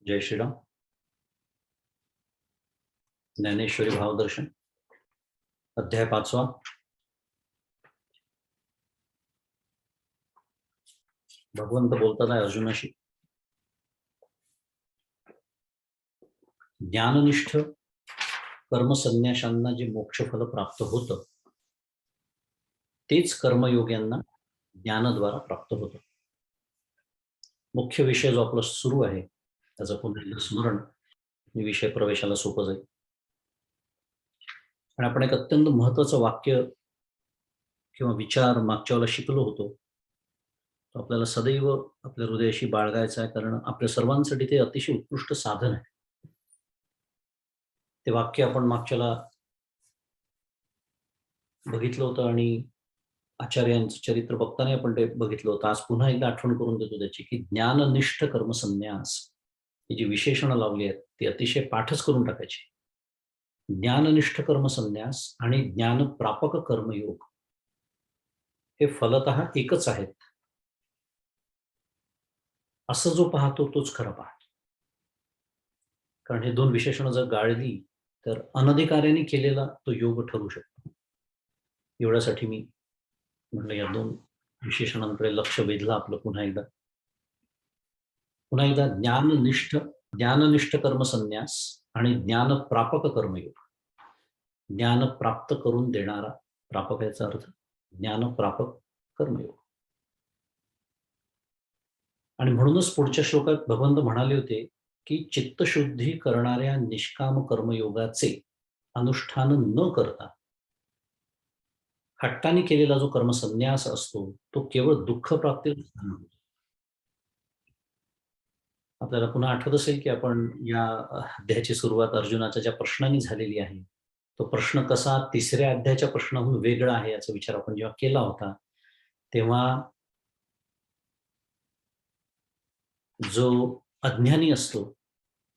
जय श्रीराम. ज्ञानेश्वरी भावदर्शन अध्याय 5. भगवंत बोलतात आहे अर्जुनाशी. ज्ञाननिष्ठ कर्मसन्याशांना जे मोक्षफल प्राप्त होतं तेच कर्मयोग्यांना ज्ञानाद्वारा प्राप्त होतं. मुख्य विषय जो आपला सुरू आहे त्याचं पुन्हा एकदा स्मरण विषय प्रवेशाला सोपं जाईल. आणि आपण एक अत्यंत महत्वाचं वाक्य किंवा विचार मागच्या वेळेला शिकलो होतो. तो आपल्याला सदैव आपल्या हृदयाशी बाळगायचा आहे, कारण आपल्या सर्वांसाठी ते अतिशय उत्कृष्ट साधन आहे. ते वाक्य आपण मागच्याला बघितलं होतं आणि आचार्यांचं चरित्र बघताना आपण ते बघितलं होतं. आज पुन्हा एकदा आठवण करून देतो त्याची, की ज्ञाननिष्ठ कर्मसन्यास ही जी विशेषणं लावली आहेत ती अतिशय पाठच करून टाकायची. ज्ञाननिष्ठ कर्मसन्यास आणि ज्ञानप्रापक कर्मयोग हे फलतः एकच आहेत असं जो पाहतो तोच खरं पाहतो. कारण हे दोन विशेषणं जर गाळली तर अनधिकार्याने केलेला तो योग ठरू शकतो. एवढ्यासाठी मी म्हटलं या दोन विशेषणांकडे लक्ष वेधलं आपलं पुन्हा एकदा. ज्ञाननिष्ठ कर्मसन्यास आणि ज्ञानप्रापक कर्मयोग. ज्ञान प्राप्त करून देणारा, प्रापक याचा अर्थ ज्ञानप्रापक कर्मयोग. आणि म्हणूनच पुढच्या श्लोकात भगवंत म्हणाले होते की चित्तशुद्धी करणाऱ्या निष्काम कर्मयोगाचे अनुष्ठान न करता हट्टाने केलेला जो कर्मसन्यास असतो तो केवळ दुःख प्राप्तीला साधन होतो. आपल्याला पुन्हा आठवत असेल की आपण या अध्यायाची सुरुवात अर्जुनाच्या ज्या प्रश्नांनी झालेली आहे, तो प्रश्न कसा तिसऱ्या अध्यायाच्या प्रश्नाहून वेगळा आहे याचा विचार आपण जेव्हा केला होता, तेव्हा जो अज्ञानी असतो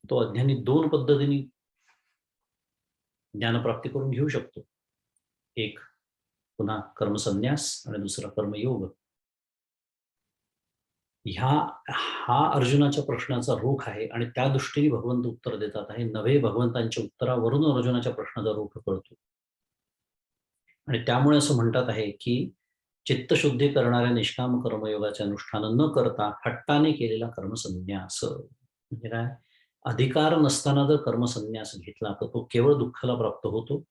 तो अज्ञानी दोन पद्धतीने ज्ञानप्राप्ती करून घेऊ शकतो. एक पुन्हा कर्मसन्यास आणि दुसरा कर्मयोग. हा अर्जुनाच्या प्रश्नाचा रोख आहे आणि त्या दृष्टीने भगवंत उत्तर देतात आहे. नवे भगवंतांच्या उत्तरावरून अर्जुनाच्या प्रश्नाचा रोख कळतो. आणि त्यामुळे असं म्हणतात आहे की चित्तशुद्धी करणाऱ्या निष्काम कर्मयोगाचे अनुष्ठान न करता हट्टाने केलेला कर्मसन्यास म्हणजे काय, अधिकार नसताना जर कर्मसन्यास घेतला तर तो केवळ दुःखाला प्राप्त होतो.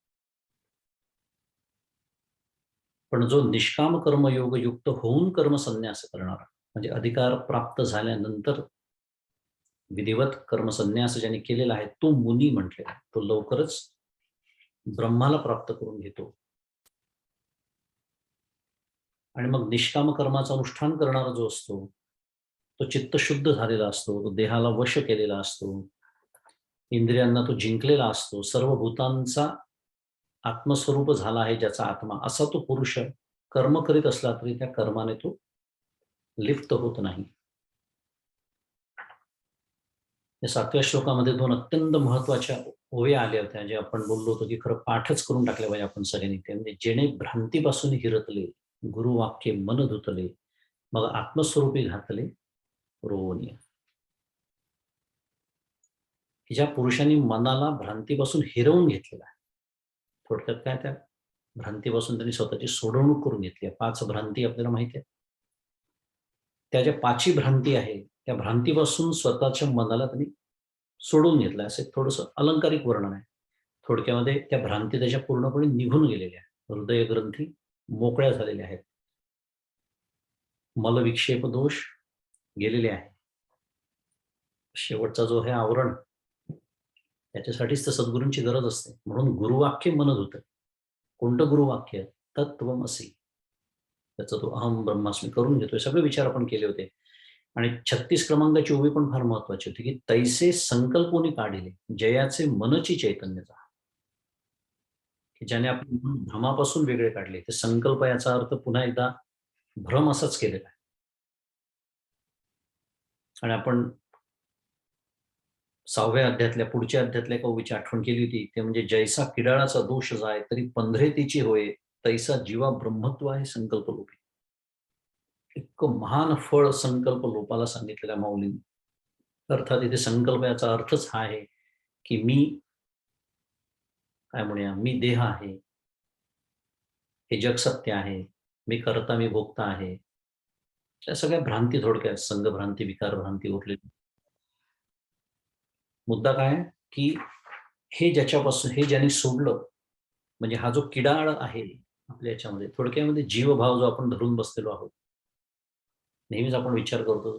पण जो निष्काम कर्मयोग युक्त होऊन कर्मसन्यास करणारा म्हणजे अधिकार प्राप्त झाल्यानंतर विधिवत कर्मसन्यास ज्याने केलेला आहे तो मुनी म्हटलेला आहे. तो लवकरच ब्रह्माला प्राप्त करून घेतो. आणि मग निष्काम कर्माचं अनुष्ठान करणारा जो असतो तो चित्तशुद्ध झालेला असतो, तो देहाला वश केलेला असतो, इंद्रियांना तो जिंकलेला असतो, सर्व भूतांचा आत्मस्वरूप झाला आहे ज्याचा आत्मा, असा तो पुरुष कर्म करीत असला तरी त्या कर्माने तो लिप्त होत नाही. या 7व्या श्लोकामध्ये दोन अत्यंत महत्वाच्या ओव्या आल्या होत्या जे आपण बोललो होतो की खरं पाठच करून टाकल्या पाहिजे आपण सगळ्यांनी. ते म्हणजे जेणे भ्रांतीपासून हिरतले गुरुवाक्य मन धुतले मग आत्मस्वरूपी घातले रोवनीय. की ज्या पुरुषांनी मनाला भ्रांतीपासून हिरवून घेतलेला आहे. थोडक्यात काय, त्या भ्रांतीपासून त्यांनी स्वतःची सोडवणूक करून घेतली आहे. 5 भ्रांती आपल्याला माहिती आहे. त्या ज्या 5ही भ्रांती आहे त्या भ्रांतीपासून स्वतःच्या मनाला त्यांनी सोडून घेतलं, असं थोडंसं अलंकारिक वर्णन आहे. थोडक्यामध्ये त्या भ्रांती त्याच्या पूर्णपणे निघून गेलेल्या आहेत. हृदय ग्रंथी मोकळ्या झालेल्या आहेत. मलविक्षेप दोष गेलेले आहे. शेवटचा जो आहे आवरण, त्याच्यासाठीच तर सद्गुरूंची गरज असते. म्हणून गुरुवाक्य मन धुतं. कोणतं गुरुवाक्य? तत्त्वमसि. त्याचा तो अहम ब्रह्मास्मी करून घेतोय. सगळे विचार आपण केले होते. आणि 36 क्रमांकाची ओवी पण फार महत्वाची होती की तैसे संकल्पोनी काढिले जयाचे मनची चैतन्यता, की ज्याने आपण भ्रमापासून वेगळे काढले. ते संकल्प याचा अर्थ पुन्हा एकदा भ्रम असाच केलेला आहे. आणि आपण 6व्या अध्यायातल्या पुढच्या अध्यायातल्या एका ओवीची आठवण केली होती. ते म्हणजे जैसा किडाळाचा दोष जाय तरी पंधरेतीची होय तैसा जीवा ब्रह्मत्व आहे संकल्प लोपी. इतकं महान फळ संकल्प लोपाला सांगितलेल्या माऊलींनी. अर्थात इथे संकल्प याचा अर्थच हा आहे की मी काय म्हणूया, मी देह आहे, हे जग सत्य आहे, मी कर्ता मी भोगता आहे. त्या सगळ्या भ्रांती थोडक्यात संघभ्रांती, विकारभ्रांती उरलेली. मुद्दा काय आहे, की हे ज्याच्यापासून हे ज्यांनी सोडलं, म्हणजे हा जो किडाळ आहे आपल्या याच्यामध्ये, थोडक्यामध्ये जीवभाव जो आपण धरून बसलेलो आहोत. नेहमीच आपण विचार करतो.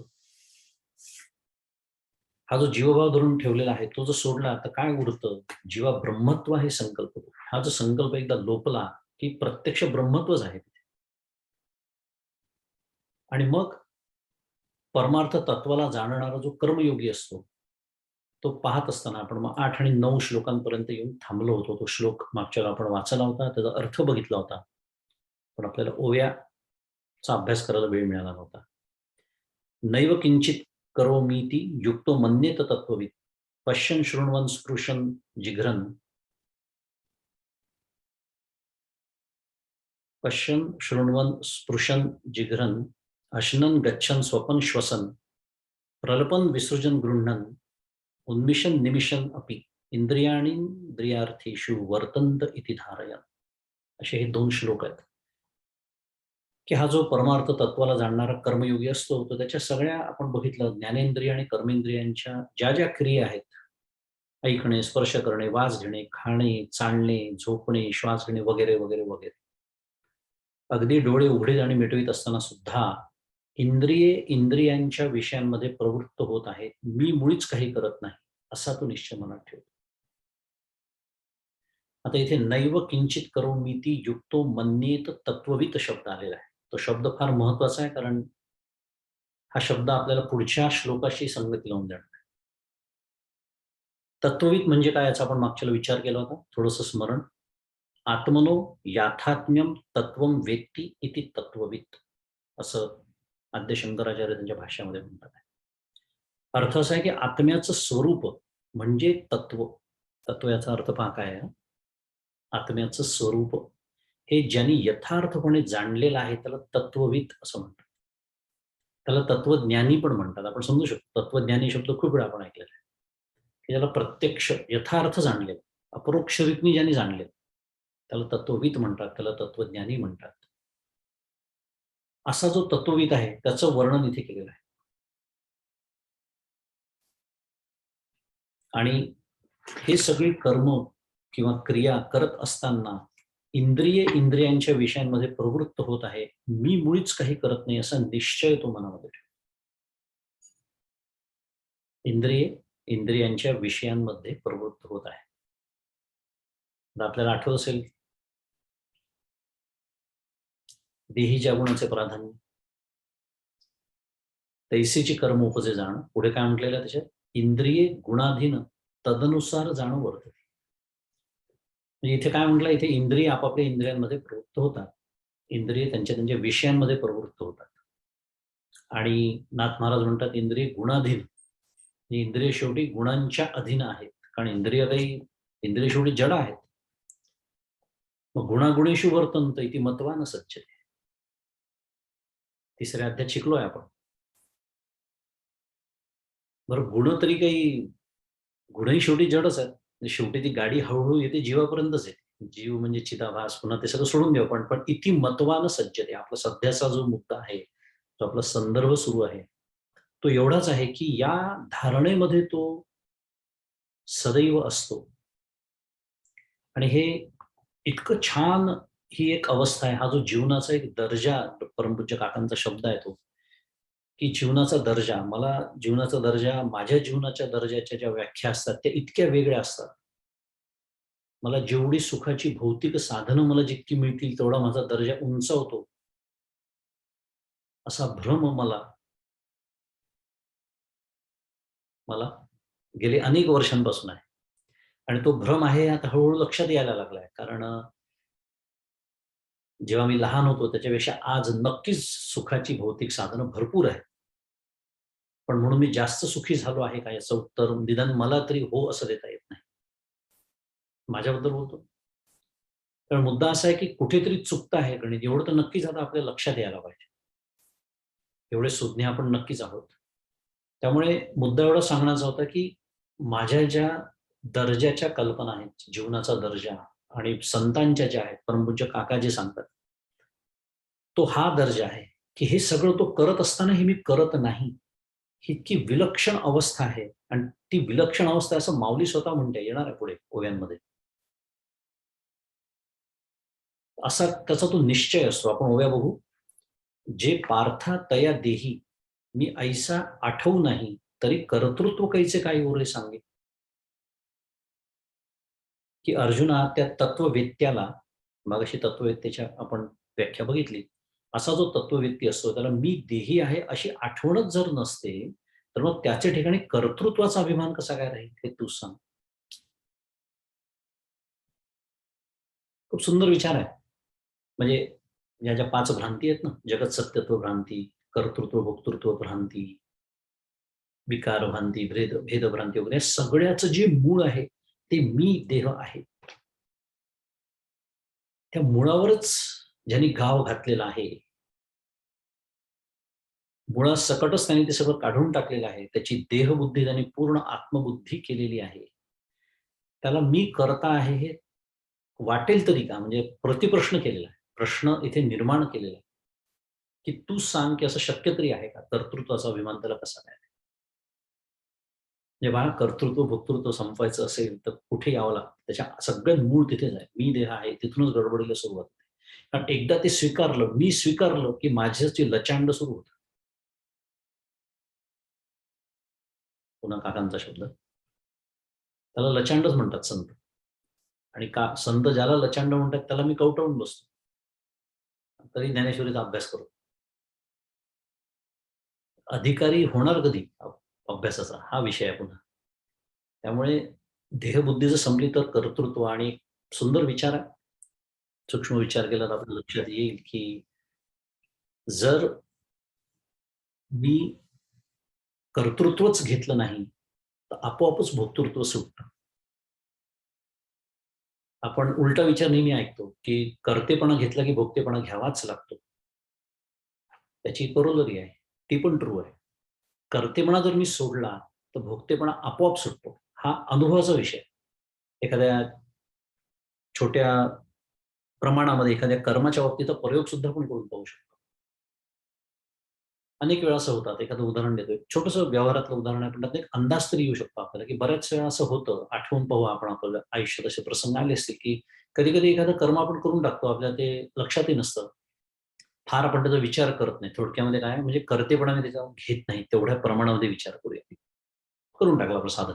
हा जो जीवभाव धरून ठेवलेला आहे, तो जर सोडला तर काय उरतं? जीवा ब्रह्मत्व हे संकल्प. हा जो संकल्प एकदा लोपला, की प्रत्यक्ष ब्रह्मत्वच आहे तिथे. आणि मग परमार्थ तत्वाला जाणणारा जो कर्मयोगी असतो, तो पाहत असताना आपण मग 8 आणि 9 श्लोकांपर्यंत येऊन थांबलो होतो. तो श्लोक मागच्या वेळेला आपण वाचला होता, त्याचा अर्थ बघितला होता. पण आपल्याला ओव्याचा अभ्यास करायला वेळ मिळाला नव्हता. नैव किंचित करोमीति युक्तो मन्येत तत्त्ववित् पश्यन् शृण्वन् स्पृशन् जिघ्रन् पश्यन् शृण्वन् स्पृशन् जिघ्रन् अश्नन् गच्छन् स्वपन् श्वसन् प्रलपन् विसृजन् गृह्णन् उन्मिषन् निमिषन् अपि इंद्रियाणींद्रियार्थेषु वर्तन्त इति धारयन्. असे हे 2 श्लोक आहेत. की हा जो परमार्थ तत्वाला जाणणारा कर्मयोगी असतो, तर त्याच्या सगळ्या आपण बघितलं ज्ञानेंद्रिय आणि कर्मेंद्रियांच्या ज्या क्रिया आहेत, ऐकणे, स्पर्श करणे, वास घेणे, खाणे, चालणे, झोपणे, श्वास घेणे वगैरे, वगैरे, वगैरे. अगदी डोळे उघडीत आणि मिटवीत असताना सुद्धा इंद्रिये इंद्रियांच्या विषयांमध्ये प्रवृत्त होत आहेत. मी मुळीच काही करत नाही, असा तो निश्चय मनात ठेवतो. आता इथे नैव किंचित करोमीति युक्तो मन्येत तत्ववित शब्द आलेला आहे. तो शब्द फार महत्वाचा आहे, कारण हा शब्द आपल्याला पुढच्या श्लोकाशी संगती लावून देणार आहे. तत्ववित म्हणजे काय याचा आपण मागच्या विचार केला होता, थोडंसं स्मरण. आत्मनो याथात्म्यम तत्वम वेत्ती इति तत्ववित, असं आद्य शंकराचार्य त्यांच्या भाष्यामध्ये म्हणतात. अर्थ असा आहे की आत्म्याचं स्वरूप म्हणजे तत्व. तत्व याचा अर्थ पहा काय आहे. आत्म्याचं स्वरूप हे ज्यांनी यथार्थपणे जाणलेलं आहे त्याला तत्ववित असं म्हणतात. त्याला तत्वज्ञानी पण म्हणतात. आपण समजू शकतो तत्वज्ञानी शब्द खूप वेळा आपण ऐकलेला आहे, की ज्याला प्रत्यक्ष यथार्थ जाणलेलं, अपरोक्षरीत्या ज्यांनी जाणलेलं त्याला तत्ववित म्हणतात, त्याला तत्वज्ञानी म्हणतात. असा जो तत्ववित आहे त्याचं वर्णन इथे केलेलं आहे. आणि हे सगळी कर्म किंवा क्रिया करत असताना इंद्रिय इंद्रियांच्या विषयांमध्ये प्रवृत्त होत आहे. मी मुळीच काही करत नाही असा निश्चय तो मनामध्ये ठेवतो. इंद्रिय इंद्रियांच्या विषयांमध्ये प्रवृत्त होत आहे. आपल्याला आठवत असेल देहीच्या गुणाचे प्राधान्य, तैसेची कर्म उपजे जाण. पुढे काय म्हटलेलं आहे त्याच्यात, इंद्रिये गुणाधीन तदनुसार जाण वर्तते. म्हणजे इथे काय म्हटलं, इथे इंद्रिय आपापल्या इंद्रियांमध्ये प्रवृत्त होतात. इंद्रिय त्यांच्या त्यांच्या विषयांमध्ये प्रवृत्त होतात. आणि नाथ महाराज म्हणतात इंद्रिय गुणाधीन. इंद्रिय शेवटी गुणांच्या अधीन आहेत, कारण इंद्रिय शेवटी जड आहेत. मग गुणागुणेषु वर्तन्त इति मत्वा न सज्जते. तिसऱ्या अध्यायात शिकलोय आपण. बरं, गुण तरी काही, गुणही शेवटी जडच आहेत. म्हणजे शेवटी ती गाडी हळूहळू येते जीवापर्यंतच येते. जीव म्हणजे चिदाभास, पुन्हा ते सगळं सोडून द्या. पण इति मत्वान सज्जते, आपला सध्याचा जो मुद्दा आहे, तो आपला संदर्भ सुरू आहे, तो एवढाच आहे की या धारणेमध्ये तो सदैव असतो. आणि हे इतकं छान, ही एक अवस्था आहे. हा जो जीवनाचा एक दर्जा, परमपूज्य काकांचा शब्द आहे तो, की जीवनाचा दर्जा, मला जीवनाचा दर्जा, माझ्या जीवनाच्या दर्जाच्या ज्या व्याख्या असतात त्या इतक्या वेगळ्या असतात. मला जेवढी सुखाची भौतिक साधनं मला जितकी मिळतील तेवढा माझा दर्जा उंचावतो, असा भ्रम मला मला गेले अनेक वर्षांपासून आहे. आणि तो भ्रम आहे आता हळूहळू लक्षात यायला लागलाय. कारण जेव्हा मी लहान होतो त्याच्यापेक्षा आज नक्कीच सुखाची भौतिक साधनं भरपूर आहेत. पण म्हणून मी जास्त सुखी झालो आहे का याचं उत्तर निदान मला तरी हो असं देता येत नाही. माझ्याबद्दल बोलतो. कारण मुद्दा असा आहे की कुठेतरी चुकतं आहे गणित, एवढं तर नक्कीच आता आपल्या लक्षात यायला पाहिजे. एवढे सुज्ञ आपण नक्कीच आहोत. त्यामुळे मुद्दा एवढा सांगण्याचा होता की माझ्या ज्या दर्जाच्या कल्पना आहेत, जीवनाचा दर्जा आणि संतांच्या ज्या आहेत, परमपूज्य काका जे सांगतात, तो हा दर्जा आहे की हे सगळं तो करत असतानाही मी करत नाही. ही इतकी विलक्षण अवस्था आहे आणि ती विलक्षण अवस्था असं माऊली स्वतः म्हणते, येणार आहे पुढे ओव्यांमध्ये. असा त्याचा तो निश्चय असतो. आपण ओव्या बघू. जे पार्था तया देही, मी ऐसा आठवू नाही, तरी कर्तृत्व कैचे काही उरे सांगे. की अर्जुना त्या तत्ववेत्याला, मगाशी तत्ववेत्याच्या आपण व्याख्या बघितली. असा जो तत्ववेत्ती असतो त्याला मी देही आहे अशी आठवणच जर नसते, तर मग त्याच्या ठिकाणी कर्तृत्वाचा अभिमान कसा काय राहील हे तूच सांग. खूप सुंदर विचार आहे. म्हणजे या ज्या 5 भ्रांती आहेत ना, जगत सत्यत्व भ्रांती, कर्तृत्व भोक्तृत्व भ्रांती, विकार भ्रांती, भेदभ्रांती वगैरे सगळ्याचं जे मूळ आहे, ते मी देह आहे. त्या मुळावरच ज्यांनी गाव घातलेला आहे, मुळासकटच त्यांनी ते सगळं काढून टाकलेलं आहे. त्याची देहबुद्धी त्यांनी पूर्ण आत्मबुद्धी केलेली आहे. त्याला मी करता आहे हे वाटेल तरी का? म्हणजे प्रतिप्रश्न केलेला आहे. प्रश्न इथे निर्माण केलेला आहे, की तू सांग की असं शक्य तरी आहे का? कर्तृत्वाचा अभिमान त्याला कसा काय? म्हणजे पहा कर्तृत्व, भोक्तृत्व संपवायचं असेल तर कुठे यावं लागतं. त्याच्या सगळ्यात मूळ तिथेच आहे. मी देह आहे. तिथूनच गडबडीला सुरुवात होते. कारण एकदा ते स्वीकारलं, मी स्वीकारलं, की माझ्याची लचांड सुरू होतं. पुन्हा काकांचा शब्द. त्याला लचांडच म्हणतात संत. आणि का संत ज्याला लचांड म्हणतात त्याला मी कवटाळून बसतो. तरी ज्ञानेश्वरीचा अभ्यास करतो. अधिकारी होणार कधी अभ्यासाचा हा विषय आहे पुन्हा. त्यामुळे देहबुद्धी जर संपली तर कर्तृत्व आणि सुंदर विचार आहे. सूक्ष्म विचार केला तर आपल्या लक्षात येईल, की जर मी कर्तृत्वच घेतलं नाही, तर आपोआपच भोक्तृत्व सुटतं. आपण उलटा विचार नेहमी ऐकतो, की कर्तेपणा घेतला की भोगतेपणा घ्यावाच लागतो. त्याची करोलरी आहे. ती पण ट्रू आहे. कर्तेपणा जर मी सोडला, तर भोगतेपणा आपोआप सुटतो. हा अनुभवाचा विषय आहे. एखाद्या छोट्या प्रमाणामध्ये एखाद्या कर्माच्या बाबतीत प्रयोग सुद्धा आपण करून पाहू शकतो. अनेक वेळा असं होतात. एखादं उदाहरण देतोय. छोटंसं व्यवहारातलं उदाहरण आहे, पण त्यातनं एक अंदाज तरी येऊ शकतो आपल्याला, की बऱ्याच वेळा असं होतं. आठवून पाहू आपण आपल्या आयुष्यात असे प्रसंग आले असतील, की कधी-कधी एखादं कर्म आपण करून टाकतो. आपल्याला ते लक्षातही नसतं. फार आपण त्याचा विचार करत नाही. थोडक्यामध्ये काय म्हणजे कर्तेपणा मी त्याच्यावर घेत नाही. तेवढ्या प्रमाणामध्ये विचार करूया. करून टाकलं आपलं साधं.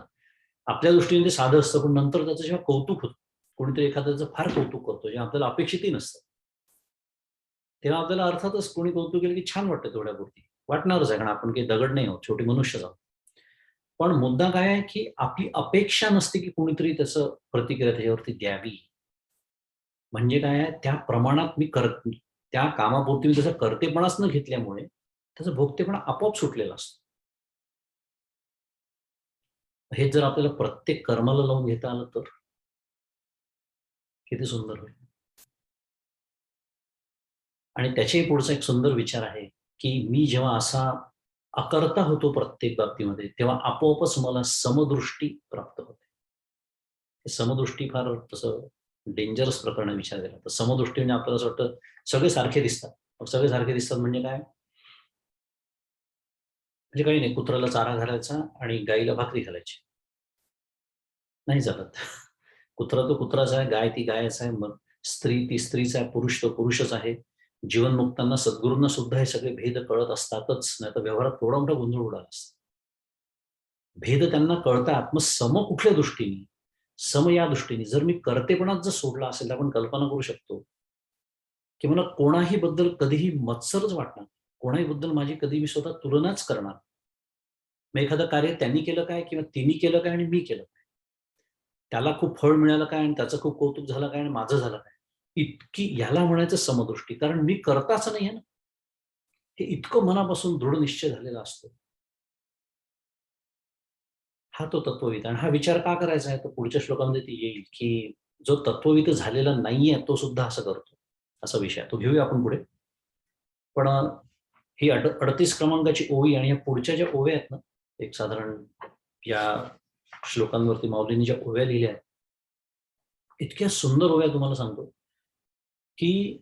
आपल्या दृष्टीने ते साधं असतं, पण नंतर त्याचं जेव्हा कौतुक होतं, कोणीतरी एखाद्याचं फार कौतुक करतो, जे आपल्याला अपेक्षितही नसतं. तेव्हा आपल्याला अर्थातच कोणी कौतुक केलं, की छान वाटतं तेवढ्यापुरती. वाटणारच आहे, कारण आपण काही दगड नाही आहोत, छोटे मनुष्यच आहोत. पण मुद्दा काय आहे, की आपली अपेक्षा नसते, की कोणीतरी त्याचं प्रतिक्रिया त्याच्यावरती द्यावी. म्हणजे काय आहे, त्या प्रमाणात मी त्या कामापुरती मी त्याचा कर्तेपणाच न घेतल्यामुळे त्याचा भोगतेपणा आपोआप सुटलेला असतो. हेच जर आपल्याला प्रत्येक कर्माला लावून घेता आलं तर किती सुंदर होईल. आणि त्याच्याही पुढचा एक सुंदर विचार आहे, की मी जेव्हा असा अकर्ता होतो प्रत्येक बाबतीमध्ये, तेव्हा आपोआपच मला समदृष्टी प्राप्त होते. समदृष्टी फार तसं डेंजरस प्रकरण आहे विचार केला तर. समदृष्टी म्हणजे आपल्याला असं वाटतं सगळे सारखे दिसतात. मग सगळे सारखे दिसतात म्हणजे काय? म्हणजे काही नाही, कुत्र्याला चारा घालायचा आणि गाईला भाकरी घालायची. नाही चालत. कुत्रा तो कुत्राच आहे, गाय ती गायच आहे. मग स्त्री ती स्त्रीच आहे, पुरुष तो पुरुषच आहे. जीवनमुक्तांना, सद्गुरूंना सुद्धा हे सगळे भेद कळत असतातच. नाहीतर व्यवहारात केवढा मोठा गोंधळ उडाला असता. भेद त्यांना कळतात. मग सम कुठल्या दृष्टीने? सम या दृष्टीने जर मी कर्तेपणाच जर सोडला असेल, तर आपण कल्पना करू शकतो, की मला कोणाही बद्दल कधीही मत्सरच वाटणार नाही. कोणाही बद्दल माझी कधी मी स्वतः तुलनाच करणार नाही. मग एखादं कार्य त्यांनी केलं काय किंवा तिने केलं काय आणि मी केलं काय? त्याला खूप फळ मिळालं काय आणि त्याचं खूप कौतुक झालं काय आणि माझं झालं काय? इतकी ह्याला म्हणायचं समदृष्टी. कारण मी कर्ताच नाहीये ना. हे इतकं मनापासून दृढ निश्चय झालेला असतो. हा तो तत्वविद आणि हा विचार का करायचा आहे? तर पुढच्या श्लोकामध्ये ते येईल, की जो तत्वविद झालेला नाहीये, तो सुद्धा असं करतो. असा विषय आहे. तो घेऊया आपण पुढे. पण ही 38 क्रमांकाची ओवी आणि या पुढच्या ज्या ओव्या आहेत ना, एक साधारण या श्लोकांवरती माऊलींनी ज्या ओव्या लिहिल्या आहेत, इतक्या सुंदर ओव्या तुम्हाला सांगतो की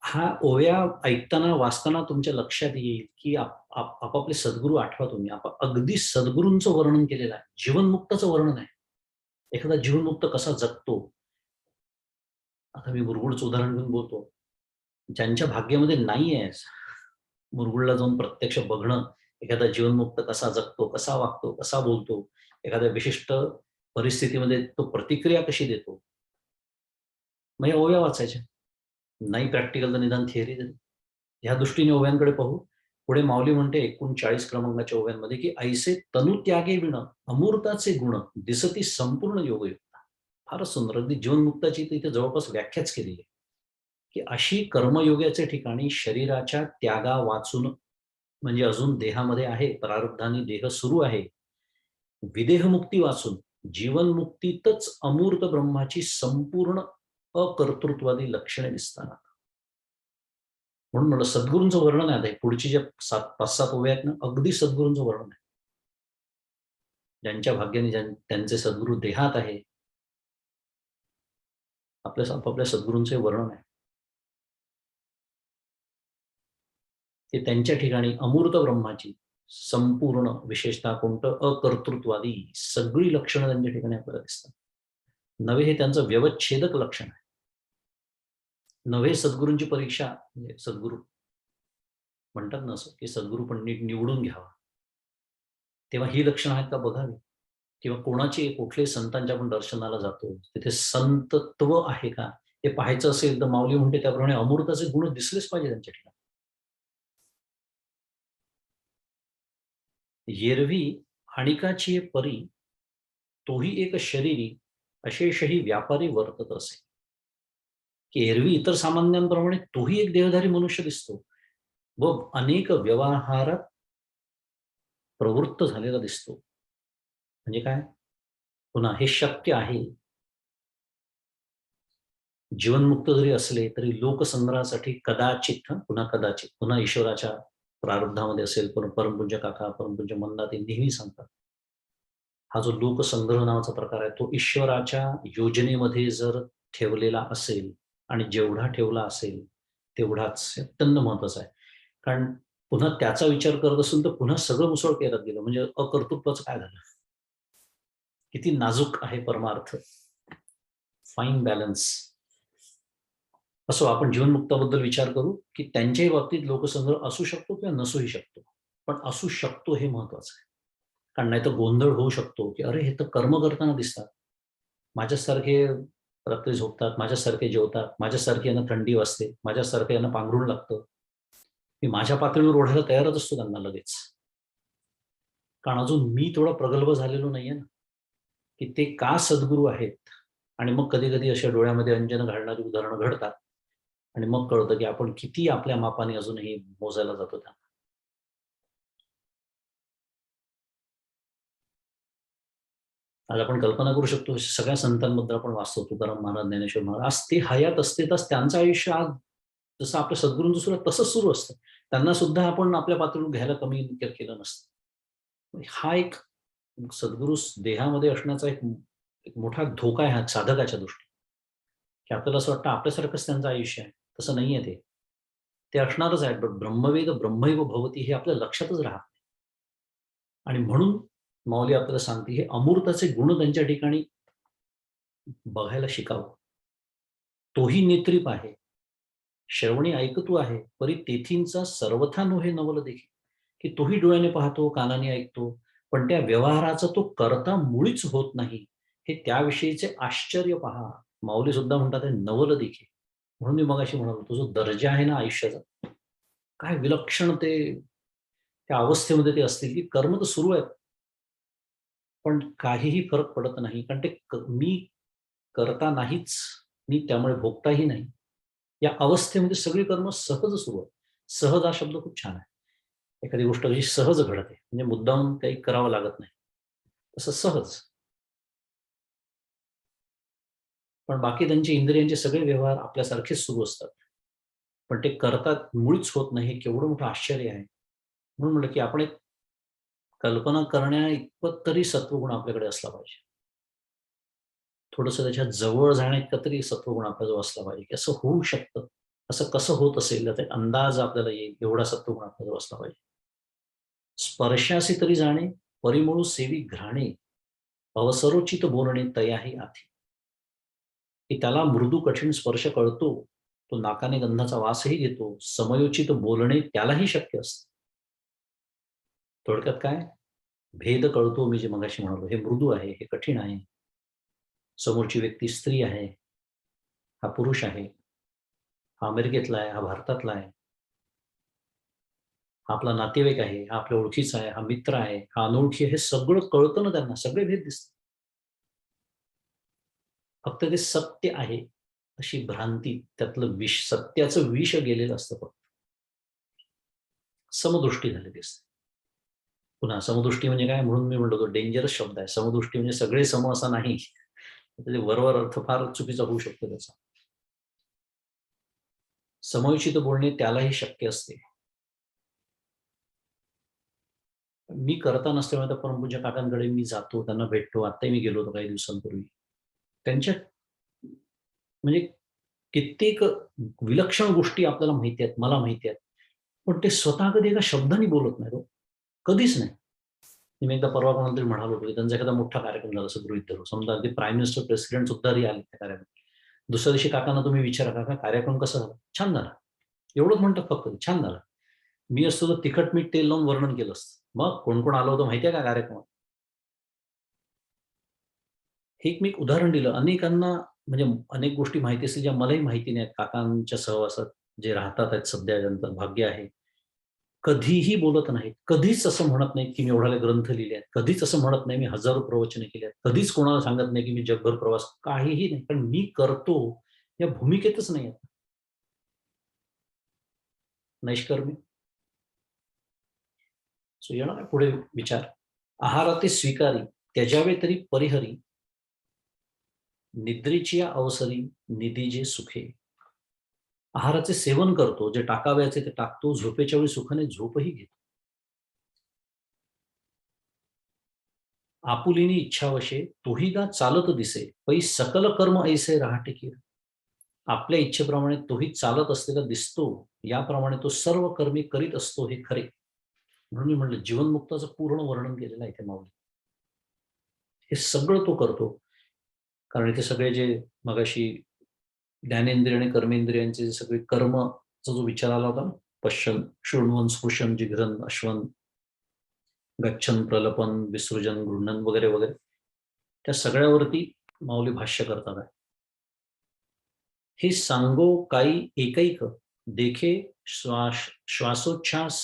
हा ओव्या ऐकताना वाचताना तुमच्या लक्षात येईल की आपापले सद्गुरू आठवा तुम्ही. अगदी सद्गुरूंचं वर्णन केलेलं आहे, जीवनमुक्ताचं वर्णन आहे. एखादा जीवनमुक्त कसा जगतो. आता मी मुरगुडचं उदाहरण घेऊन बोलतो. ज्यांच्या भाग्यामध्ये नाही आहे मुरगुडला जाऊन प्रत्यक्ष बघणं, एखादा जीवनमुक्त कसा जगतो, कसा वागतो, कसा बोलतो, एखाद्या विशिष्ट परिस्थितीमध्ये तो प्रतिक्रिया कशी देतो. मग या ओव्या वाचायच्या. नाही प्रॅक्टिकल तर निदान थिअरी तरी. ह्या दृष्टीने ओव्यांकडे पाहू. पुढे माऊली म्हणते 39 क्रमांकाच्या ओव्यांमध्ये की ऐसे तनु त्यागे विण अमृताचे गुण दिसती संपूर्ण योगयुक्ता. फारच सुंदर. अगदी जीवनमुक्ताची इथे जवळपास व्याख्याच केलेली आहे की अशी कर्मयोगाच्या ठिकाणी शरीराच्या त्यागा वाचून, म्हणजे अजून देहामध्ये आहे, प्रारब्धाने देह सुरू आहे, विदेहमुक्ती वाचून जीवनमुक्तीतच अमूर्त ब्रह्माची संपूर्ण अकर्तृत्वादी लक्षणे दिसतात. म्हणून मला सद्गुरूंचं वर्णन आहे. पुढची जे 5-7 ओव्या आहेत ना, अगदी सद्गुरूंचं वर्णन आहे. ज्यांच्या भाग्याने त्यांचे सद्गुरू देहात आहे, आपापल्या सद्गुरूंचे वर्णन आहे की त्यांच्या ठिकाणी अमूर्त ब्रह्माची संपूर्ण, विशेषतः कोणतं अकर्तृत्वादी सगळी लक्षणं त्यांच्या ठिकाणी आपल्याला दिसतात. नवे हे त्यांचं व्यवच्छेदक लक्षण आहे. नवे सद्गुरूंची परीक्षा, म्हणजे सद्गुरू म्हणतात ना असं की सद्गुरू पण नीट निवडून घ्यावा, तेव्हा ही लक्षणं आहेत का बघावी. किंवा कोणाचे कुठले संतांच्या आपण दर्शनाला जातो तिथे संतत्व आहे का हे पाहायचं असेल तर माऊली म्हणते त्याप्रमाणे अमृताचे गुण दिसलेच पाहिजे त्यांच्या ठिकाणी. येरवी हाणिकाची परी तोही एक शरीरी अशेषही व्यापारी वर्तत असे. की एरवी इतर सामान्यांप्रमाणे तोही एक देहधारी मनुष्य दिसतो व अनेक व्यवहारात प्रवृत्त झालेला दिसतो. म्हणजे काय, पुन्हा हे शक्य आहे. जीवनमुक्त जरी असले तरी लोकसंग्रहासाठी कदाचित, पुन्हा ईश्वराच्या प्रारब्धामध्ये असेल. पण परमपूज्य काका, परमपूज्य मंदाते नेहमी सांगतात, हा जो लोकसंग्रह नावाचा प्रकार आहे तो ईश्वराच्या योजनेमध्ये जर ठेवलेला असेल आणि जेवढा ठेवला असेल तेवढाच अत्यंत महत्वाचा आहे. कारण पुन्हा त्याचा विचार करत असून तर पुन्हा सगळं मुसळ केलं गेलं, म्हणजे अकर्तृत्वाचं काय झालं. किती नाजूक आहे परमार्थ, फाईन बॅलन्स. असो, आपण जीवनमुक्ताबद्दल विचार करू की त्यांच्याही बाबतीत लोकसंग्रह असू शकतो किंवा नसूही शकतो, पण असू शकतो हे महत्वाचं आहे. कारण नाही तर गोंधळ होऊ शकतो की अरे हे तर कर्म करताना दिसतात, माझ्यासारखे रात्री झोपतात, माझ्यासारखे जेवतात, माझ्यासारखे यांना थंडी वाजते, माझ्यासारखं यांना पांघरूण लागतं, मी माझ्या पातळीवर ओढायला तयारच असतो त्यांना लगेच. कारण अजून मी थोडा प्रगल्भ झालेलो नाहीये ना की ते का सद्गुरू आहेत. आणि मग कधी कधी अशा डोळ्यामध्ये अंजन घालणारी उदाहरणं घडतात आणि मग कळतं की आपण किती आपल्या मापाने अजूनही मोजायला जातो त्यांना. आज आपण कल्पना करू शकतो सगळ्या संतांबद्दल आपण वाचतो, तुकाराम महाराज, ज्ञानेश्वर महाराज, आज ते हयात असते तर त्यांचं आयुष्य आज जसं आपल्या सद्गुरूंचं सुरू तसंच सुरू असतं. त्यांना सुद्धा आपण आपल्या पातळीवर घ्यायला कमी केलं नसतं. हा एक सद्गुरू देहामध्ये असण्याचा एक मोठा धोका आहे हा साधकाच्या दृष्टीने, की आपल्याला असं वाटतं आपल्यासारखंच त्यांचं आयुष्य आहे. तसं नाहीये ते. ते असणारच आहे. ब्रह्मवेद ब्रह्मैव भवती हे आपल्या लक्षातच राहत नाही. आणि म्हणून माऊली आपल्याला सांगते हे अमृताचे गुण त्यांच्या ठिकाणी बघायला शिकावं. तोही नेत्रीप आहे, श्रवणी ऐकतो आहे, परी तेथींचा सर्वथा नोहे नवल देखील. की तोही डोळ्याने पाहतो, कानाने ऐकतो, पण त्या व्यवहाराचा तो करता मुळीच होत नाही. हे त्याविषयीचे आश्चर्य पहा. माऊली सुद्धा म्हणतात हे नवल देखील. म्हणून मी मगाशी म्हणालो तो जो दर्जा आहे ना आयुष्याचा, काय विलक्षण ते त्या अवस्थेमध्ये ते असतील की कर्म तर सुरू आहेत पण काहीही फरक पडत नाही. कारण ते मी करता नाहीच, मी त्यामुळे भोगताही नाही. या अवस्थेमध्ये सगळी कर्म सहज सुरू आहेत. सहज हा शब्द खूप छान आहे. एखादी गोष्ट कशी सहज घडते, म्हणजे मुद्दाम काही करावं लागत नाही, तसं सहज. पण बाकी त्यांचे इंद्रियांचे सगळे व्यवहार आपल्यासारखेच सुरू असतात, पण ते करतात मुळीच होत नाही. केवढं मोठं आश्चर्य आहे. म्हणून म्हटलं की आपण एक कल्पना करण्या इतपत तरी सत्वगुण आपल्याकडे असला पाहिजे. थोडंसं त्याच्या जवळ जाण्या इतका तरी सत्वगुण आपल्याजवळ असला पाहिजे, की असं होऊ शकतं. असं कसं होत असेल याचा एक अंदाज आपल्याला येईल, एवढा सत्वगुण आपल्याजवळ असला पाहिजे. स्पर्शासी तरी जाणे, परिमळू सेवी घ्राणे, अवसरोचित बोलणे तयाही आधी. की त्याला मृदू कठीण स्पर्श कळतो, तो नाकाने गंधाचा वासही घेतो, समयोचित बोलणे त्यालाही शक्य असतं. थोडक्यात काय? भेद कळतो, मी जे मगाशी म्हणालो, हे मृदू आहे, हे कठीण आहे. समोरची व्यक्ती स्त्री आहे, हा पुरुष आहे, हा अमेरिकेतला आहे, हा भारतातला आहे, हा आपला नातेवाईक आहे, हा आपल्या ओळखीचा आहे, हा मित्र आहे, हा अनोळखी आहे, हे सगळं कळतं ना त्यांना, सगळे भेद दिसतात. फक्त ते सत्य आहे अशी भ्रांती, त्यातलं विष, सत्याचं विष गेलेलं असतं फक्त. समदृष्टी झालेली असते. पुन्हा समदृष्टी म्हणजे काय? म्हणून मी म्हणतो तो डेंजरस शब्द आहे. समदृष्टी म्हणजे सगळे सम असा नाही. त्याचे वरवर अर्थ फार चुकीचा होऊ शकतो त्याचा. समयोचित बोलणे त्यालाही शक्य असते. मी करता नसल्यामुळे त्या परमपूज्य काकांकडे मी जातो, त्यांना भेटतो. आत्ताही मी गेलो होतो काही दिवसांपूर्वी. त्यांच्या म्हणजे कित्येक विलक्षण गोष्टी आपल्याला माहिती आहेत, मला माहिती आहेत. पण ते स्वतः कधी एका शब्दाने बोलत नाहीत हो. कधीच नाही. मी एकदा परवा कोणाला तरी म्हणालो होतो, की त्यांचा एखादा मोठा कार्यक्रम झाला असं गृहीत धरू. समजा अगदी प्राईम मिनिस्टर, प्रेसिडेंट सुद्धा आले त्या कार्यक्रमात. दुसऱ्या दिवशी काकांना तुम्ही विचारा, "काका कार्यक्रम कसा झाला?" "छान झाला." एवढंच म्हणतात फक्त, "छान झाला." मी असतो तर तिखट, मीठ, तेल लावून वर्णन केलं असतं. "मग कोण-कोण आलं होतं माहिती आहे का कार्यक्रमात?" हे एक मी एक उदाहरण दिलं. अनेकांना म्हणजे अनेक गोष्टी माहिती असतील, ज्या मलाही माहिती नाहीत. काकांच्या सहवासात जे राहतात आहेत सध्या, ज्यांचं भाग्य आहे. कधीही बोलत नाहीत. कधीच असं म्हणत नाहीत, की मी एवढाले ग्रंथ लिहिले आहेत. कधीच असं म्हणत नाही, मी हजारो प्रवचने केली आहेत. कधीच कोणाला सांगत नाही, की मी जगभर प्रवास काहीही नाही. पण मी करतो या भूमिकेतच नाही आहेत. नैष्कर्म्य. सो येणार आहे पुढे विचार. आहाराते स्वीकारी, त्यजावे तरी परिहरी, निद्रेची अवसरी निधीजे सुखे. आहाराचे सेवन करतो, जे टाकावयाचे ते टाकतो, झोपेच्या वेळी सुखाने झोपही घेतो. आपुलिनी इच्छावशे तोहीदा चालत दिसे, पै सकल कर्म ऐसे राहटे की. आपल्या इच्छेप्रमाणे तोही चालत असलेला दिसतो, याप्रमाणे तो सर्व कर्मी करीत असतो हे खरे. म्हणून मी म्हटलं जीवनमुक्ताचं पूर्ण वर्णन केलेलं आहे इथे माऊली. हे सगळं तो करतो. कारण इथे सगळे जे मगाशी ज्ञानेंद्रिय आणि कर्मेंद्रियांचे जे सगळे कर्मचा जो विचार आला होता ना, पश्यन, शृण्वन, स्पृशन, जिघ्रन, अश्वन, गच्छन, प्रलपन, विसृजन, गृह्णन वगैरे वगैरे, त्या सगळ्यावरती माऊली भाष्य करतात आहे. हे सांगो काही एकैक देखे श्वासोच्छ्वास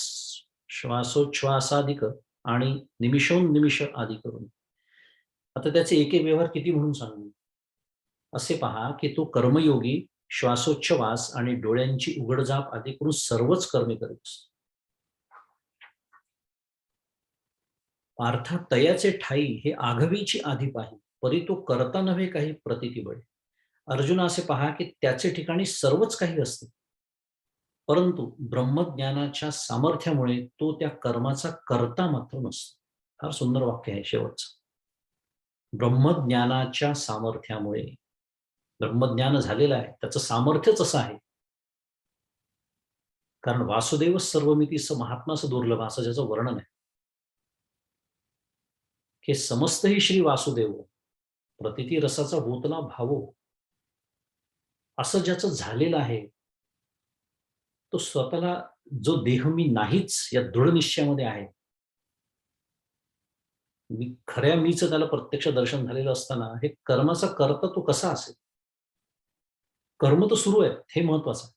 श्वासोच्छ्वासाधिक आणि निमिषोन्निमिष आदी करून. आता त्याचे एक एक व्यवहार किती म्हणून सांगू? असे पहा की तो कर्मयोगी श्वासोच्छवास आणि डोळ्यांची उघडझाप आदी करून सर्वच कर्मे करीत असतो. पार्था तयाचे ठाई हे आघवीची आधी पाही, परी तो करता नव्हे काही प्रतिती बळे. अर्जुन असे पहा की त्याचे ठिकाणी सर्वच काही असते, परंतु ब्रह्मज्ञानाच्या सामर्थ्यामुळे तो त्या कर्माचा कर्ता मात्र नसतो. फार सुंदर वाक्य आहे शेवटचं. ब्रह्मज्ञानाच्या सामर्थ्यामुळे, ब्रह्मज्ञान झालेलं आहे, त्याचं सामर्थ्यच असं आहे. कारण वासुदेव सर्वमिती स महात्मास दुर्लभ असं ज्याचं वर्णन आहे, की समस्त ही श्री वासुदेव, प्रतिती रसाचा होतला भावो, असं ज्याचं झालेलं आहे, तो स्वतःला जो देह मी नाहीच या दृढ निश्चयामध्ये आहे, मी खऱ्या मीच त्याला प्रत्यक्ष दर्शन झालेलं असताना हे कर्माचा कर्ता तो कसा असेल? कर्म तर सुरू आहेत, हे महत्वाचं आहे.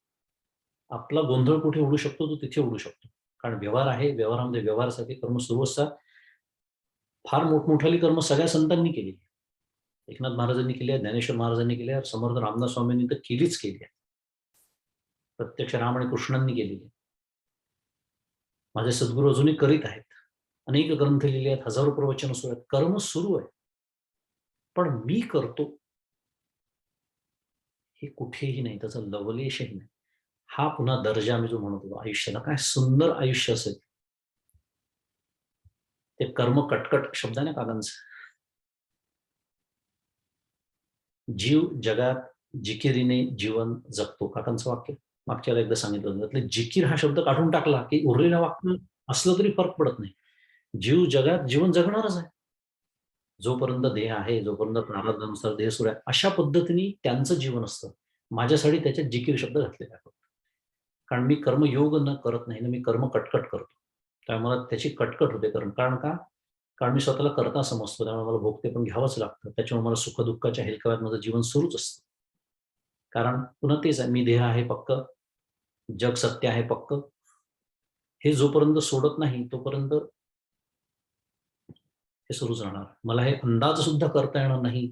आपला गोंधळ कुठे उडू शकतो, तो तिथे उडू शकतो. कारण व्यवहार आहे, व्यवहारामध्ये व्यवहारासाठी कर्म सुरू असतात. फार मोठमोठाली कर्म सगळ्या संतांनी केली. एकनाथ महाराजांनी केली आहे, ज्ञानेश्वर महाराजांनी केली आहे, समर्थ रामदास स्वामींनी तर केलीच केली आहे. प्रत्यक्ष राम आणि कृष्णांनी केलेली आहे. माझे सद्गुरू अजूनही करीत आहेत. अनेक ग्रंथ लिहिले आहेत, हजारो प्रवचन सुरू आहेत. कर्म सुरू आहे. पण मी करतो हे कुठेही नाही, त्याचा लवलेशही नाही. हा पुन्हा दर्जा मी जो म्हणत होतो आयुष्याला, काय सुंदर आयुष्य असेल. ते कर्म कटकट शब्द आहे ना काकांचा. जीव जगात जिकिरीने जीवन जगतो, काकांचं वाक्य मागच्याला एकदा सांगितलं होतं. त्यातले जिकीर हा शब्द काढून टाकला की उरलेलं वाक्य असलं तरी फरक पडत नाही. जीव जगात जीवन जगणारच आहे. जोपर्यंत देह आहे, जोपर्यंत प्रारब्धानुसार देह सुरू आहे, अशा पद्धतीने त्यांचं जीवन असतं. माझ्यासाठी त्याच्यात जिकीर शब्द घातलेला आहे. कारण मी कर्मयोग न करत नाही ना, मी कर्म कटकट करतो. त्यामुळे मला त्याची कटकट होते. कारण का? कारण मी स्वतःला कर्ता समजतो. त्यामुळे मला भोगते पण घ्यावंच लागतं. त्याच्यामुळे मला सुख-दुःखाच्या हेलकाव्यात माझं जीवन सुरूच असतं. कारण पुन्हा तेच आहे, मी देह आहे पक्क, जग सत्य आहे पक्क. हे जोपर्यंत सोडत नाही तोपर्यंत हे सुरूच राहणार. मला हे अंदाज सुद्धा करता येणार नाही,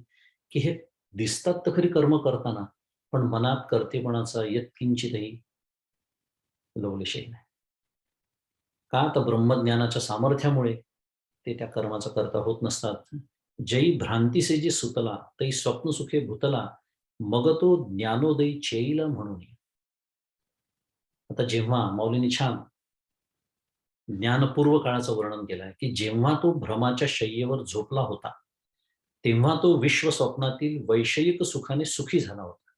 की हे दिसतात तर खरी कर्म करताना, पण मनात कर्तेपणाचा यत्किंचितही लवलेशही नाही. का? तर ब्रह्मज्ञानाच्या सामर्थ्यामुळे ते त्या कर्माचा कर्ता होत नसतात. जै भ्रांतीसे जे सुतला, तै स्वप्नसुखे भूतला, मग तो ज्ञानोदयी चेईल म्हणून. आता जेव्हा माऊलींनी छान ज्ञानपूर्व काळाचं वर्णन केलं आहे, की जेव्हा तो भ्रमाच्या शय्येवर झोपला होता, तेव्हा तो विश्वस्वप्नातील वैषयिक सुखाने सुखी झाला होता.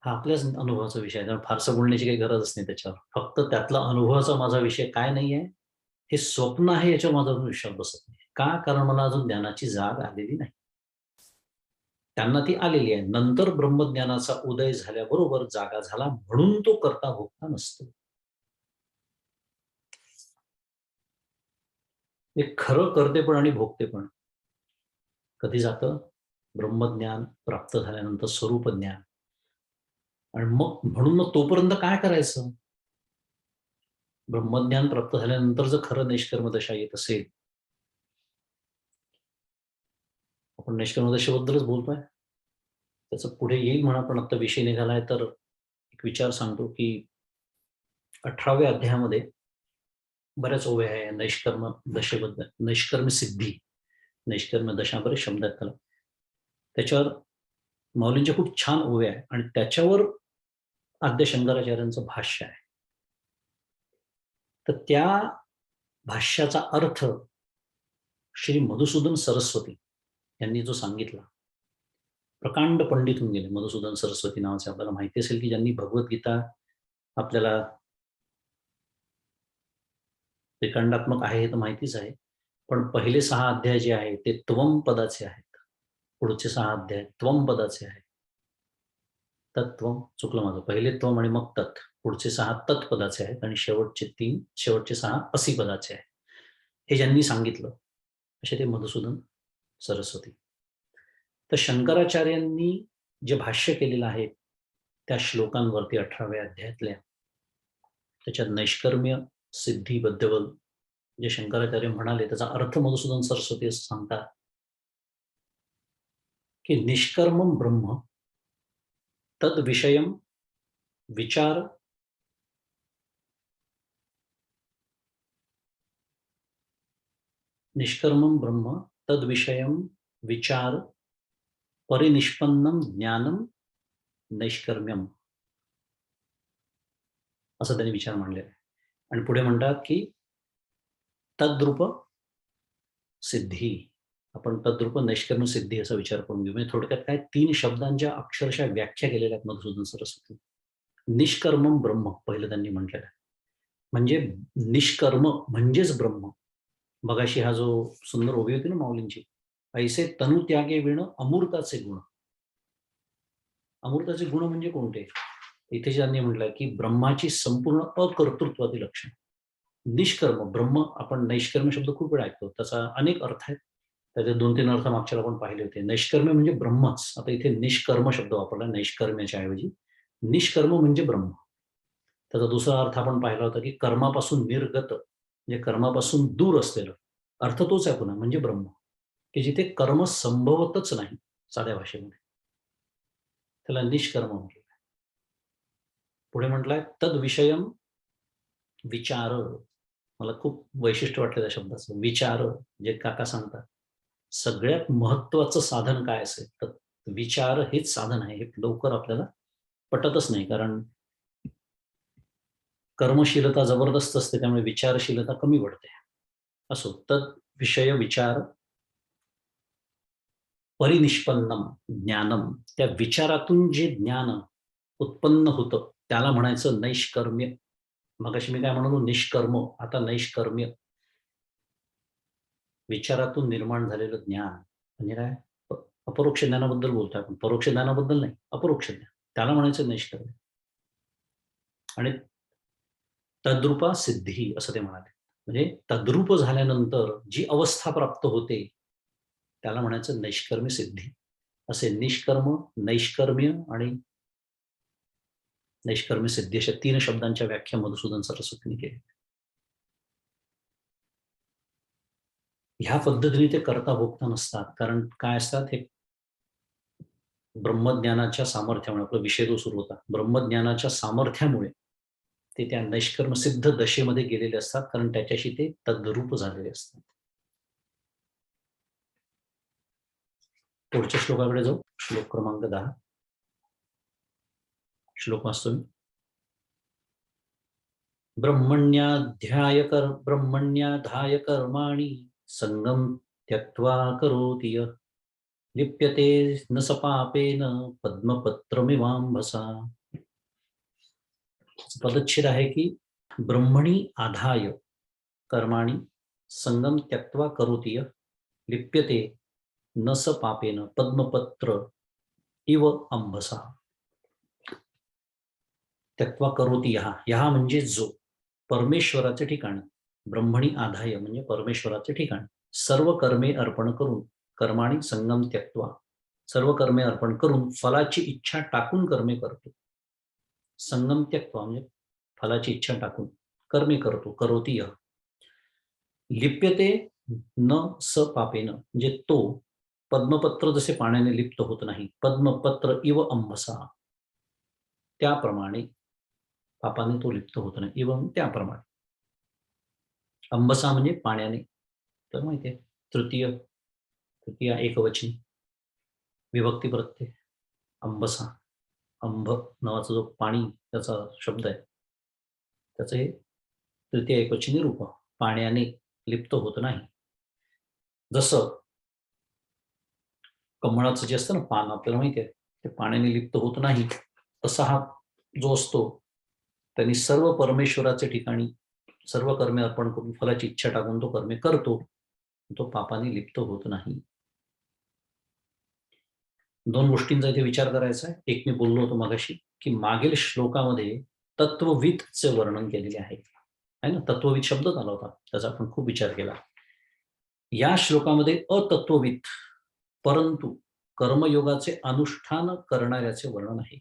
हा आपल्याच अनुभवाचा विषय आहे. त्यामुळे फारसं बोलण्याची काही गरजच नाही त्याच्यावर. फक्त त्यातला अनुभवाचा माझा विषय काय नाहीये, हे स्वप्न आहे याच्यावर माझा अजून विश्वास बसत नाही. का? कारण मला अजून ज्ञानाची जाग आलेली नाही. त्यांना ती आलेली आहे. नंतर ब्रह्मज्ञानाचा उदय झाल्याबरोबर जागा झाला म्हणून तो कर्ता भोगता नसतो. हे खरं कर्तेपण आणि भोगतेपण कधी जातं? ब्रह्मज्ञान प्राप्त झाल्यानंतर स्वरूप ज्ञान. आणि मग म्हणून मग तोपर्यंत काय करायचं? ब्रह्मज्ञान प्राप्त झाल्यानंतर जर खरं निष्कर्म दशा येत असेल, आपण निष्कर्म दशेबद्दलच बोलतोय. त्याचं पुढे येईल म्हणा, पण आता विषय निघालाय तर एक विचार सांगतो, की 18व्या अध्यायामध्ये बऱ्याच ओव्या आहे नैष्कर्म दशेबद्दल. निष्कर्म सिद्धी, निष्कर्म दशा बरेच शब्द आहेत त्याला. त्याच्यावर माऊलींच्या खूप छान ओव्या आहे आणि त्याच्यावर आद्य शंकराचार्यांचं भाष्य आहे. तर त्या भाष्याचा अर्थ श्री मधुसूदन सरस्वती यांनी जो सांगितला, प्रकांड पंडित होऊन गेले मधुसूदन सरस्वती नावाचे. आपल्याला माहिती असेल की ज्यांनी भगवद्गीता आपल्याला त्रिकांडात्मक आहे हे तर माहितीच आहे. पण पहिले 6 अध्याय जे आहेत ते त्वम पदाचे आहेत. पुढचे 6 अध्याय त्वम पदाचे आहेत. तत्त्वम चुकलं माझं. पहिले त्वम आणि मग तत्. पुढचे 6 तत्पदाचे आहेत आणि शेवटचे 6 असी पदाचे आहेत. हे ज्यांनी सांगितलं असे ते मधुसूदन सरस्वती. तर शंकराचार्यांनी जे भाष्य केलेलं आहे त्या श्लोकांवरती 18व्या अध्यायातल्या, त्याच्यात नैष्कर्म्य सिद्धीबद्दल जे शंकराचार्य म्हणाले त्याचा अर्थ मधुसूदन सरस्वती असं सांगतात, की निष्कर्मम ब्रह्म तद विषयम विचार निष्कर्मम ब्रह्म तद विषयम विचार परिनिष्पन्नम ज्ञानम नैष्कर्म्यम, असं त्यांनी विचार मांडलेला आहे. आणि पुढे म्हणतात की तद्रूप सिद्धी, आपण तद्रूप नैष्कर्म्य सिद्धी असा विचार करून घेऊ. म्हणजे थोडक्यात काय 3 शब्दांच्या अक्षरशः व्याख्या केलेल्या आहेत मधुसूदन सरस्वती. निष्कर्मम ब्रह्म पहिलं त्यांनी म्हटलेलं आहे. म्हणजे निष्कर्म म्हणजेच ब्रह्म. मगाशी हा जो सुंदर ओवी होती ना माऊलींची, ऐसे तनु त्यागे विण अमृताचे गुण. अमृताचे गुण म्हणजे कोणते? इथे ज्यांनी म्हटलंय की ब्रह्माची संपूर्ण अकर्तृत्वातील लक्षण. निष्कर्म ब्रह्म, आपण नैष्कर्म शब्द खूप वेळा ऐकतो. त्याचा अनेक अर्थ आहेत. त्याचे 2-3 अर्थ मागच्या आपण पाहिले होते. नैष्कर्म्य म्हणजे ब्रह्मच. आता इथे निष्कर्म शब्द वापरला नैष्कर्म्याच्या ऐवजी. निष्कर्म म्हणजे ब्रह्म. त्याचा दुसरा अर्थ आपण पाहिला होता की कर्मापासून निर्गत, म्हणजे कर्मापासून दूर असलेलं. अर्थ तोच आहे पुन्हा, म्हणजे ब्रह्म, की जिथे कर्म संभवतच नाही साध्या भाषेमध्ये. त्याला निष्कर्म म्हटलं. पुढे म्हटलंय तद विषयम विचार. मला खूप वैशिष्ट्य वाटलं त्या शब्दाचं. विचार जे काका सांगतात. सगळ्यात महत्वाचं साधन काय असेल तर विचार हेच साधन आहे. हे लवकर आपल्याला पटतच नाही, कारण कर्मशीलता जबरदस्त असते त्यामुळे विचारशीलता कमी पडते. असो, तद विषय विचार परिनिष्पन्नम ज्ञानम, त्या विचारातून जे ज्ञान उत्पन्न होतं त्याला म्हणायचं नैष्कर्म्य. मगाशी मी काय म्हणालो निष्कर्म, आता नैष्कर्म्य. विचारातून निर्माण झालेलं ज्ञान म्हणजे काय? अपरोक्ष ज्ञानाबद्दल बोलतोय आपण, परोक्ष ज्ञानाबद्दल नाही, अपरोक्ष ज्ञान, त्याला म्हणायचं नैष्कर्म्य. आणि तद्रूपा सिद्धी असं ते म्हणाले. म्हणजे तद्रूप झाल्यानंतर जी अवस्था प्राप्त होते त्याला म्हणायचं नैष्कर्म्य सिद्धी. असे निष्कर्म, नैष्कर्म्य आणि नैष्कर्म्य सिद्धी अशा 3 शब्दांच्या व्याख्या मधुसूदन सरस्वतींनी केली. ह्या पद्धतीने ते करता भोगता नसतात. कारण काय असतात, हे ब्रह्मज्ञानाच्या सामर्थ्यामुळे, आपला विषय जो सुरू होता, ब्रह्मज्ञानाच्या सामर्थ्यामुळे ते त्या नैष्कर्मसिद्ध दशेमध्ये गेलेले असतात, कारण त्याच्याशी ते तद्रूप झालेले असतात. पुढच्या श्लोकाकडे जाऊ. श्लोक क्रमांक 10. श्लोक वाचतो मी. ब्रह्मण्याधाय कर्माणि संगम त्यक्त्वा करोति यः लिप्यते न स पापेन पद्मपत्रमिवाम्भसा. पदच्छेद आहे की ब्रह्मणी आधाय कर्माणि संगम त्यक्त्वा करोति यः लिप्यते न स पापेन पद्मपत्र इव अंभसा. त्यक्त्वा करोति यहा म्हणजे जो, परमेश्वराचे ठिकाण, ब्रह्मणी आधाय म्हणजे परमेश्वराचे ठिकाण, सर्व कर्मे अर्पण करून, कर्माणी संगम त्यक्त्वा, सर्व कर्मे अर्पण करून फलाची इच्छा टाकून कर्मे करतो. संगम त्यक्त्वा म्हणजे फलाची इच्छा टाकून कर्मे करतो, करोति यः. लिप्यते न स पापेन म्हणजे तो पद्मपत्र जसे पाण्याने लिप्त होत नाही, पद्मपत्र इव अंभसा, त्याप्रमाणे पापाने तो लिप्त होत नाही. इव त्याप्रमाणे. अंबसा म्हणजे पाण्याने. तर माहिती आहे, तृतीय एकवचनी विभक्ती प्रत्यय अंबसा. अंब नावाचा जो पाणी त्याचा शब्द आहे, त्याचं हे तृतीय एकवचनी रूप, पाण्याने लिप्त होत नाही. जसं कमळाचं जे असतं ना पान, आपल्याला माहिती आहे ते पाण्याने लिप्त होत नाही, तसा हा जो असतो त्यांनी सर्व परमेश्वराच्या ठिकाणी सर्व कर्मे अर्पण करून फलाची इच्छा टाकून तो कर्मे करतो, तो पापाने लिप्त होत नाही. 2 गोष्टींचा इथे विचार करायचा आहे. एक मी बोललो होतो मगाशी की मागील श्लोकामध्ये तत्वविदचे वर्णन केलेले आहे ना, तत्वविद शब्द आला होता, त्याचा आपण खूप विचार केला. या श्लोकामध्ये अतत्वविद परंतु कर्मयोगाचे अनुष्ठान करणाऱ्याचे वर्णन आहे.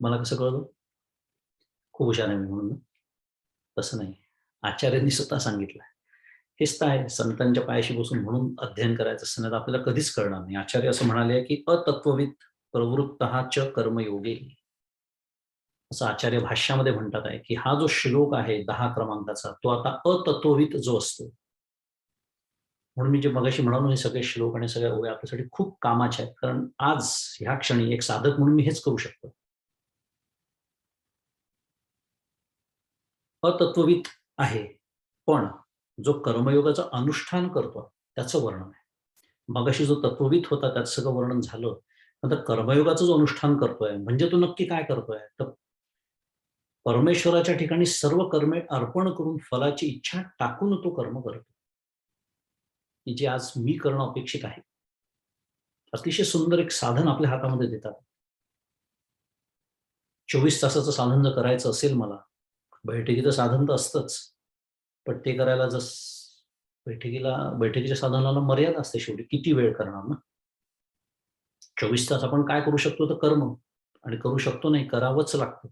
मला कसं कळलं? खूप हुशार आहे मी म्हणून? तसं नाही, आचार्यांनी स्वतः सांगितलं. हेच तर आहे, संतांच्या पायाशी बसून म्हणून अध्ययन करायचं असं नाही तर आपल्याला कधीच कळणार नाही. आचार्य असं म्हणाले की अतत्वविद प्रवृत्तः च कर्मयोगे, असं आचार्य भाष्यामध्ये म्हणतात आहे की हा जो श्लोक आहे 10 क्रमांकाचा, तो आता अतत्वविद जो असतो. म्हणून मी जे मगाशी म्हणालो, हे सगळे श्लोक आणि सगळ्या ओव्या आपल्यासाठी खूप कामाचे आहेत, कारण आज ह्या क्षणी एक साधक म्हणून मी हेच करू शकतो. अतत्वविद आहे, पण जो कर्मयोगाचं अनुष्ठान करतो त्याचं वर्णन आहे. मगाशी जो तत्वविद होता त्याचं सगळं वर्णन झालं. नंतर कर्मयोगाचं जो अनुष्ठान करतोय म्हणजे तो नक्की काय करतोय, तर परमेश्वराच्या ठिकाणी सर्व कर्मे अर्पण करून फलाची इच्छा टाकून तो कर्म करतो, की जे आज मी करणं अपेक्षित आहे. अतिशय सुंदर एक साधन आपल्या हातामध्ये देतात. 24 तासाचं साधन जर करायचं असेल मला, बैठकीचं साधन तर असतंच, पण ते करायला बैठकीच्या साधनाला मर्यादा असते शेवटी. किती वेळ करणार ना? 24 तास आपण काय करू शकतो, तर कर्म. आणि करू शकतो नाही, करावंच लागतं.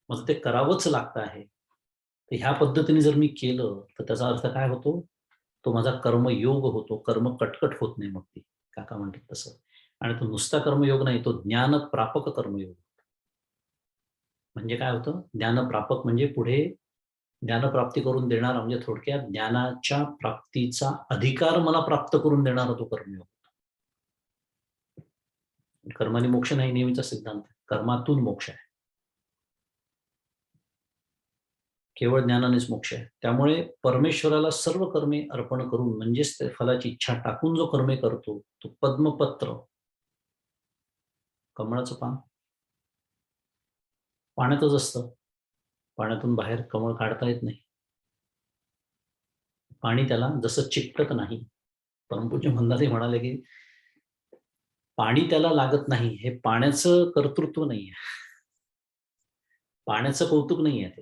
मग ते करावंच लागतं आहे. तर ह्या पद्धतीने जर मी केलं, तर त्याचा अर्थ काय होतो? तो माझा कर्मयोग होतो. कर्म कटकट होत नाही मग ती. काका म्हणतात तसं. आणि तो नुसता कर्मयोग नाही, तो ज्ञानप्रापक कर्मयोग. म्हणजे काय होतं? ज्ञानप्रापक म्हणजे पुढे ज्ञानप्राप्ती करून देणारा, म्हणजे थोडक्यात ज्ञानाच्या प्राप्तीचा अधिकार मला प्राप्त करून देणारा तो कर्मयोग. कर्माने मोक्ष नाही नेहमीचा सिद्धांत. कर्मातून मोक्ष आहे. केवळ ज्ञानानेच मोक्ष आहे. त्यामुळे परमेश्वराला सर्व कर्मे अर्पण करून म्हणजेच त्या फलाची इच्छा टाकून जो कर्मे करतो तो पद्मपत्र, कमळाचं पान पाण्यातच असतं. पाण्यातून बाहेर कमळ काढता येत नाही. पाणी त्याला जसं चिकटत नाही. परमपूज्य भंडारी म्हणाले, की पाणी त्याला लागत नाही. हे पाण्याचं कर्तृत्व नाहीये. पाण्याचं कौतुक नाहीये ते.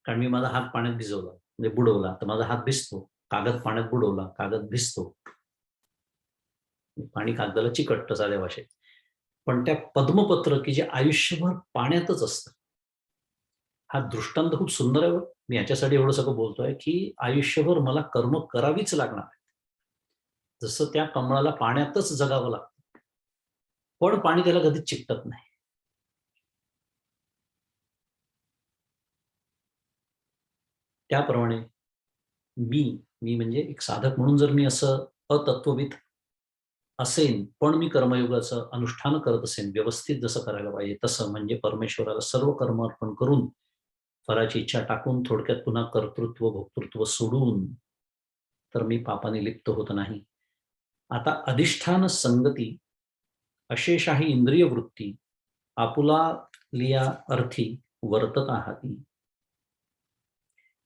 कारण मी माझा हात पाण्यात भिजवला, म्हणजे बुडवला, तर माझा हात भिजतो. कागद पाण्यात बुडवला, कागद भिजतो. पाणी कागदाला चिकटतं साध्या भाषेत. पण त्या पद्मपत्र, की जे आयुष्यभर पाण्यातच असतं. हा दृष्टांत खूप सुंदर आहे. मी ह्याच्यासाठी एवढं सगळं बोलतोय, की आयुष्यभर मला कर्म करावीच लागणार आहेत. जसं त्या कमळाला पाण्यातच जगावं लागतं. पण पाणी त्याला कधीच चिकटत नाही. त्याप्रमाणे मी म्हणजे एक साधक म्हणून जर मी असं अतत्वविद असेन, पण मी कर्मयोगाचं अनुष्ठान करत असेन, व्यवस्थित जसं करायला पाहिजे तसं, म्हणजे परमेश्वराला सर्व कर्म अर्पण करून, फळाची इच्छा टाकून, थोडक्यात पुन्हा कर्तृत्व, भोक्तृत्व सोडून, तर मी पापाने लिप्त होत नाही. आता अधिष्ठान संगती, अशेषाही इंद्रिय वृत्ती, आपुला लिया अर्थी वर्तत आहाती.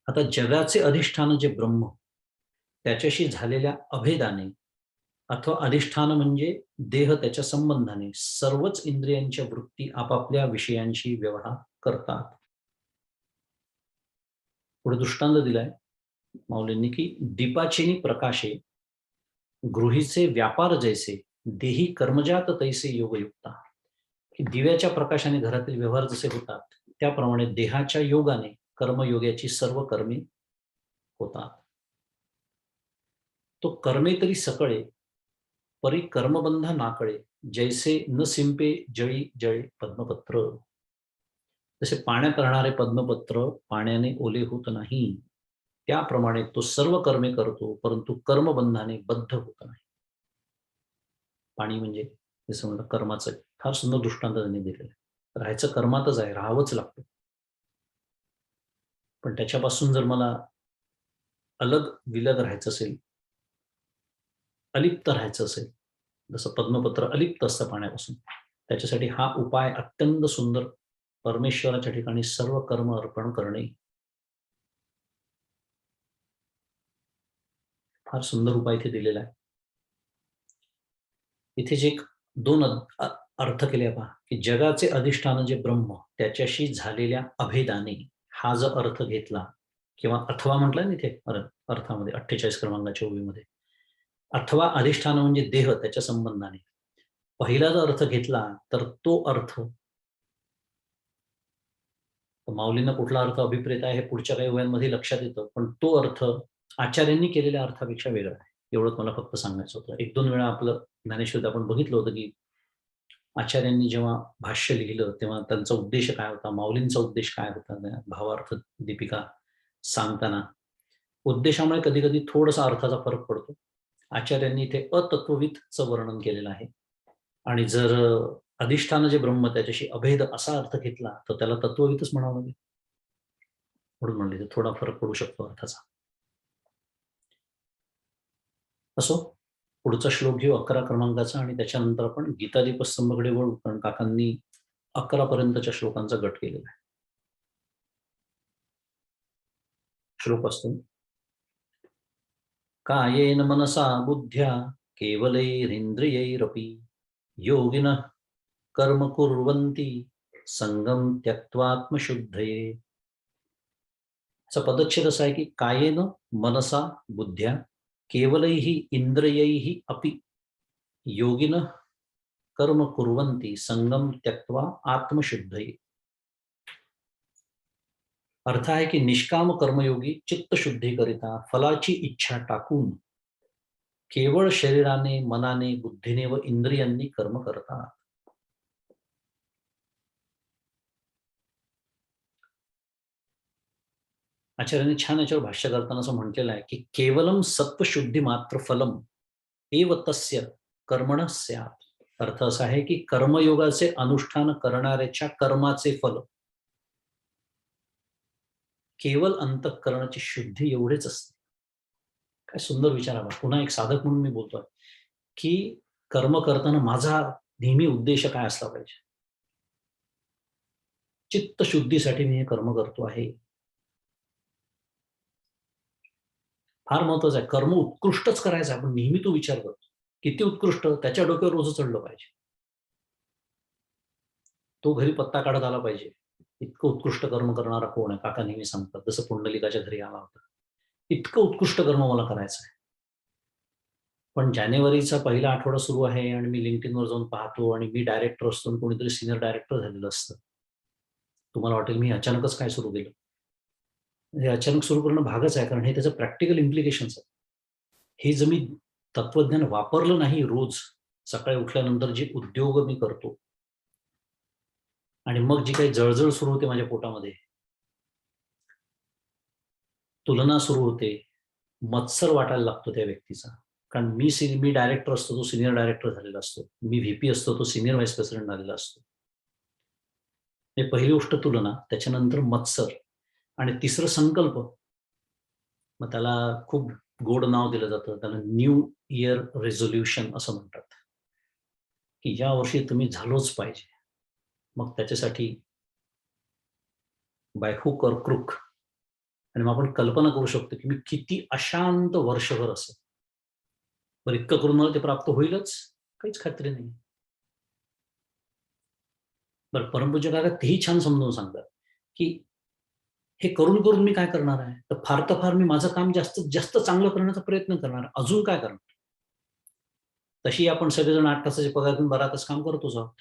आता जगाचे अधिष्ठान जे ब्रह्म, त्याच्याशी झालेल्या अभेदाने, अथवा अधिष्ठान म्हणजे देह, त्याच्या संबंधाने सर्वच इंद्रियांच्या वृत्ती आपापल्या विषयांशी व्यवहार करतात. पुढे दृष्टांत दिलाय माऊलींनी, की दीपाचिनी प्रकाशे गृहीचे व्यापार जैसे, देही कर्मजात तैसे योगयुक्ता. की दिव्याच्या प्रकाशाने घरातील व्यवहार जसे होतात, त्याप्रमाणे देहाच्या योगाने कर्मयोगाची सर्व कर्मे होतात. तो कर्मे तरी सकळे, परी कर्मबंधा नाकळे, जैसे न सिंपे जळी जळे पद्मपत्र. जसे पाण्यात राहणारे पद्मपत्र पाण्याने ओले होत नाही, त्याप्रमाणे तो सर्व कर्मे करतो, परंतु कर्मबंधाने बद्ध होत नाही. पाणी म्हणजे जसं म्हणलं कर्माचं फार सुंदर दृष्टांत त्यांनी दिलेलं आहे. राहायचं कर्मातच आहे, राहावंच लागतं. पण त्याच्यापासून जर मला अलग विलग राहायचं असेल, अलिप्त राहायचं असेल, जसं पद्मपत्र अलिप्त असतं पाण्यापासून, त्याच्यासाठी हा उपाय अत्यंत सुंदर, परमेश्वराच्या ठिकाणी सर्व कर्म अर्पण करणे. फार सुंदर उपाय इथे दिलेला आहे. इथे जे एक 2 अर्थ केले पहा, की जगाचे अधिष्ठान जे ब्रह्म, त्याच्याशी झालेल्या अभेदाने, हा जो अर्थ घेतला, किंवा अथवा म्हटलं ना इथे अर्थामध्ये 48 क्रमांकाच्या ओळीमध्ये, अथवा अधिष्ठान म्हणजे देह, त्याच्या संबंधाने. पहिला जो अर्थ घेतला, तर तो अर्थ, माऊलींना कुठला अर्थ अभिप्रेत आहे हे पुढच्या काही ओव्यांमध्ये लक्षात येतं, पण तो अर्थ आचार्यांनी केलेल्या अर्थापेक्षा वेगळा आहे. एवढंच मला फक्त सांगायचं होतं. 1-2 वेळा आपलं ज्ञानेश्वरीत आपण बघितलं होतं, की आचार्यांनी जेव्हा भाष्य लिहिलं, तेव्हा त्यांचा उद्देश काय होता, माऊलींचा उद्देश काय होता, त्या भावार्थ दीपिका सांगताना. उद्देशामुळे कधी-कधी थोडासा अर्थाचा फरक पडतो. आचार्यांनी इथे अतत्वविदचं वर्णन केलेलं आहे. आणि जर अधिष्ठान जे ब्रह्म, त्याच्याशी अभेद असा अर्थ घेतला, तर त्याला तत्वविदच म्हणावं लागेल. म्हणून म्हणले थोडा फरक पडू शकतो अर्थाचा. असो, पुढचा श्लोक घेऊ 11 क्रमांकाचा, आणि त्याच्यानंतर आपण गीतादीपस्तंभकडे वळू, कारण काकांनी 11 पर्यंतच्या श्लोकांचा गट केलेला आहे. श्लोक असतो, कायेन मनसा बुद्ध्या केवलैरिंद्रियैरपि योगिनः कर्म कुर्वन्ति संगम त्यक्त्वात्मशुद्धये. याचा पदच्छेद असा आहे, की कायेन मनसा बुद्ध्या केवलैः इंद्रियैः अपि योगिनः कर्म कुर्वन्ति संगम त्यक्त्वा आत्मशुद्धये. अर्थ आहे, की निष्काम कर्मयोगी चित्तशुद्धीकरिता फलाची इच्छा टाकून केवळ शरीराने, मनाने, बुद्धीने व इंद्रियांनी कर्म करतात. आचार्यांनी छान याच्यावर भाष्य करताना असं म्हटलेलं आहे, की केवलम सत्वशुद्धी मात्र फलम एव तस्य कर्मण स्यात्. अर्थ असा आहे, की कर्मयोगाचे अनुष्ठान करणाऱ्याच्या कर्माचे फल केवळ अंतःकरणाची शुद्धी एवढेच असते. काय सुंदर विचार आहे. पुन्हा एक साधक म्हणून मी बोलतोय, की कर्म करताना माझा नेहमी उद्देश काय असला पाहिजे? चित्त शुद्धीसाठी मी हे कर्म करतो आहे. फार महत्वाचं आहे. कर्म उत्कृष्टच करायचं आहे. आपण नेहमी तो विचार करतो. किती उत्कृष्ट? त्याच्या डोक्यावर रोज चढलं पाहिजे. तो घरी पत्ता काढत आला पाहिजे. इतकं उत्कृष्ट कर्म करणारा कोण आहे? काका नेहमी सांगतात. जसं पुंडलिकाच्या घरी आला होता. इतकं उत्कृष्ट कर्म मला करायचं आहे. पण जानेवारीचा पहिला आठवडा सुरू आहे आणि मी LinkedInवर जाऊन पाहतो आणि मी डायरेक्टर असतो आणि कोणीतरी सीनियर डायरेक्टर झालेलं असतं. तुम्हाला वाटेल मी अचानकच काय सुरू केलं? हे अचानक सुरू करणं भागच आहे, कारण हे त्याचं प्रॅक्टिकल इम्प्लिकेशन्स आहेत. हे जर मी तत्वज्ञान वापरलं नाही रोज, सकाळी उठल्यानंतर जे उद्योग मी करतो आणि मग जी काही जळजळ सुरू होते माझ्या पोटामध्ये, तुलना सुरू होते, मत्सर वाटायला लागतो त्या व्यक्तीचा. कारण मी डायरेक्टर असतो, तो सीनियर डायरेक्टर झालेला असतो. मी व्ही-पी असतो, तो सीनियर व्हाईस प्रेसिडेंट झालेला असतो. हे पहिली गोष्ट तुलना, त्याच्यानंतर मत्सर आणि तिसरं संकल्प. मग त्याला खूप गोड नाव दिलं जातं. त्याला न्यू इयर रिझोल्यूशन असं म्हणतात, की यावर्षी तुम्ही झालोच पाहिजे. मग त्याच्यासाठी बाय हुक ऑर क्रूक आणि मग आपण कल्पना करू शकतो, की मी किती अशांत वर्षभर असेल. बरं इतकं करून मला ते प्राप्त होईलच? काहीच खात्री नाही. बरं परमपूज्य काका तेही छान समजावून सांगतात, की हे करून मी काय करणार आहे? तर फार मी माझं काम जास्तीत जास्त चांगलं करण्याचा प्रयत्न करणार. अजून काय करणार? तशी आपण सगळेजण 8 तासाचे पगार घेऊन 12 तास काम करतोच आहोत.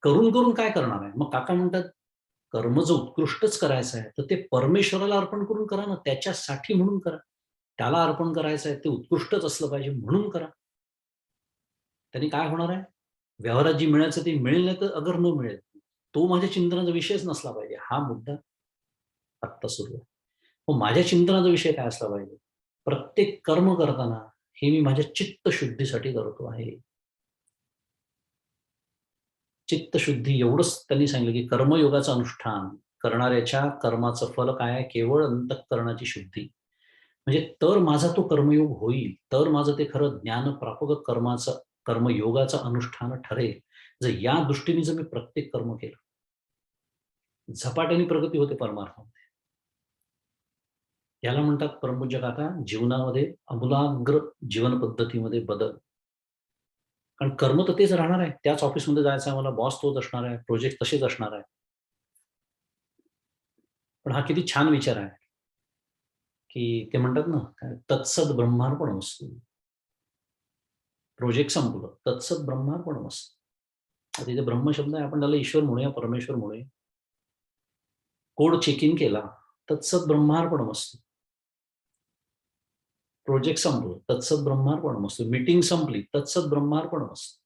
करून काय करणार आहे? मग काका म्हणतात, कर्म जर उत्कृष्टच करायचं आहे, तर ते परमेश्वराला अर्पण करून करा ना. त्याच्यासाठी म्हणून करा. त्याला अर्पण करायचं आहे, ते उत्कृष्टच असलं पाहिजे म्हणून करा. त्यांनी काय होणार आहे? व्यवहारात जी मिळायचं ते मिळेल, नाही तर अगर न मिळेल. तो माझ्या चिंतनाचा विषयच नसला पाहिजे. हा मुद्दा आत्ता सुरू आहे. मग माझ्या चिंतनाचा विषय काय असला पाहिजे? प्रत्येक कर्म करताना हे मी माझ्या चित्तशुद्धीसाठी करतो आहे. चित्तशुद्धी एवढंच त्यांनी सांगितलं, की कर्मयोगाचं अनुष्ठान करणाऱ्याच्या कर्माचं फल काय आहे? केवळ अंतःकरणाची शुद्धी. म्हणजे तर माझा तो कर्मयोग होईल, तर माझं ते खरं ज्ञानप्रापक कर्मयोगाचं अनुष्ठान ठरेल. जर या दृष्टीने जर मी प्रत्येक कर्म केलं, झपाट्याने प्रगती होते परमार्थामध्ये. याला म्हणतात परमपूज्य काका जीवनामध्ये आमूलाग्र जीवन पद्धतीमध्ये बदल. कारण कर्म तर तेच राहणार आहे. त्याच ऑफिसमध्ये जायचं आहे मला, बॉस तोच असणार आहे, प्रोजेक्ट तसेच असणार आहे. पण हा किती छान विचार आहे, की ते म्हणतात ना, काय तत्सद ब्रह्मार्पणमस्तु. प्रोजेक्ट संपलं, तत्सद ब्रह्मार्पणमस्तु. आता इथे ब्रह्म शब्द आहे, आपण त्याला ईश्वर म्हणूया, परमेश्वर म्हणूया. कोड चेक इन केला, तत्सद ब्रह्मार्पणमस्तु. प्रोजेक्ट संपलं, तत्सद ब्रह्मार्पणमस्तु. मीटिंग संपली, तत्सद ब्रह्मार्पणमस्तु.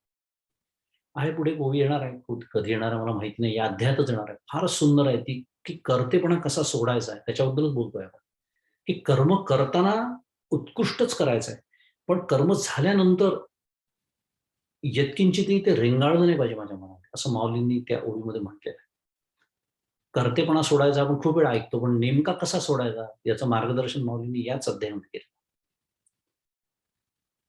आहे पुढे ओवी येणार आहे. कधी येणार आहे मला माहिती नाही. या अध्यायातच येणार आहे. फारच सुंदर आहे ती, की कर्तेपणा कसा सोडायचा आहे त्याच्याबद्दलच बोलतोय आपण. की कर्म करताना उत्कृष्टच करायचं आहे. पण कर्म झाल्यानंतर यत्किंचितही ते रेंगाळलं नाही पाहिजे माझ्या मनात, असं माऊलींनी त्या ओळीमध्ये म्हटलेलं आहे. कर्तेपणा सोडायचा आपण खूप वेळा ऐकतो, पण नेमका कसा सोडायचा याचं मार्गदर्शन माऊलींनी याच अध्यायामध्ये केलं.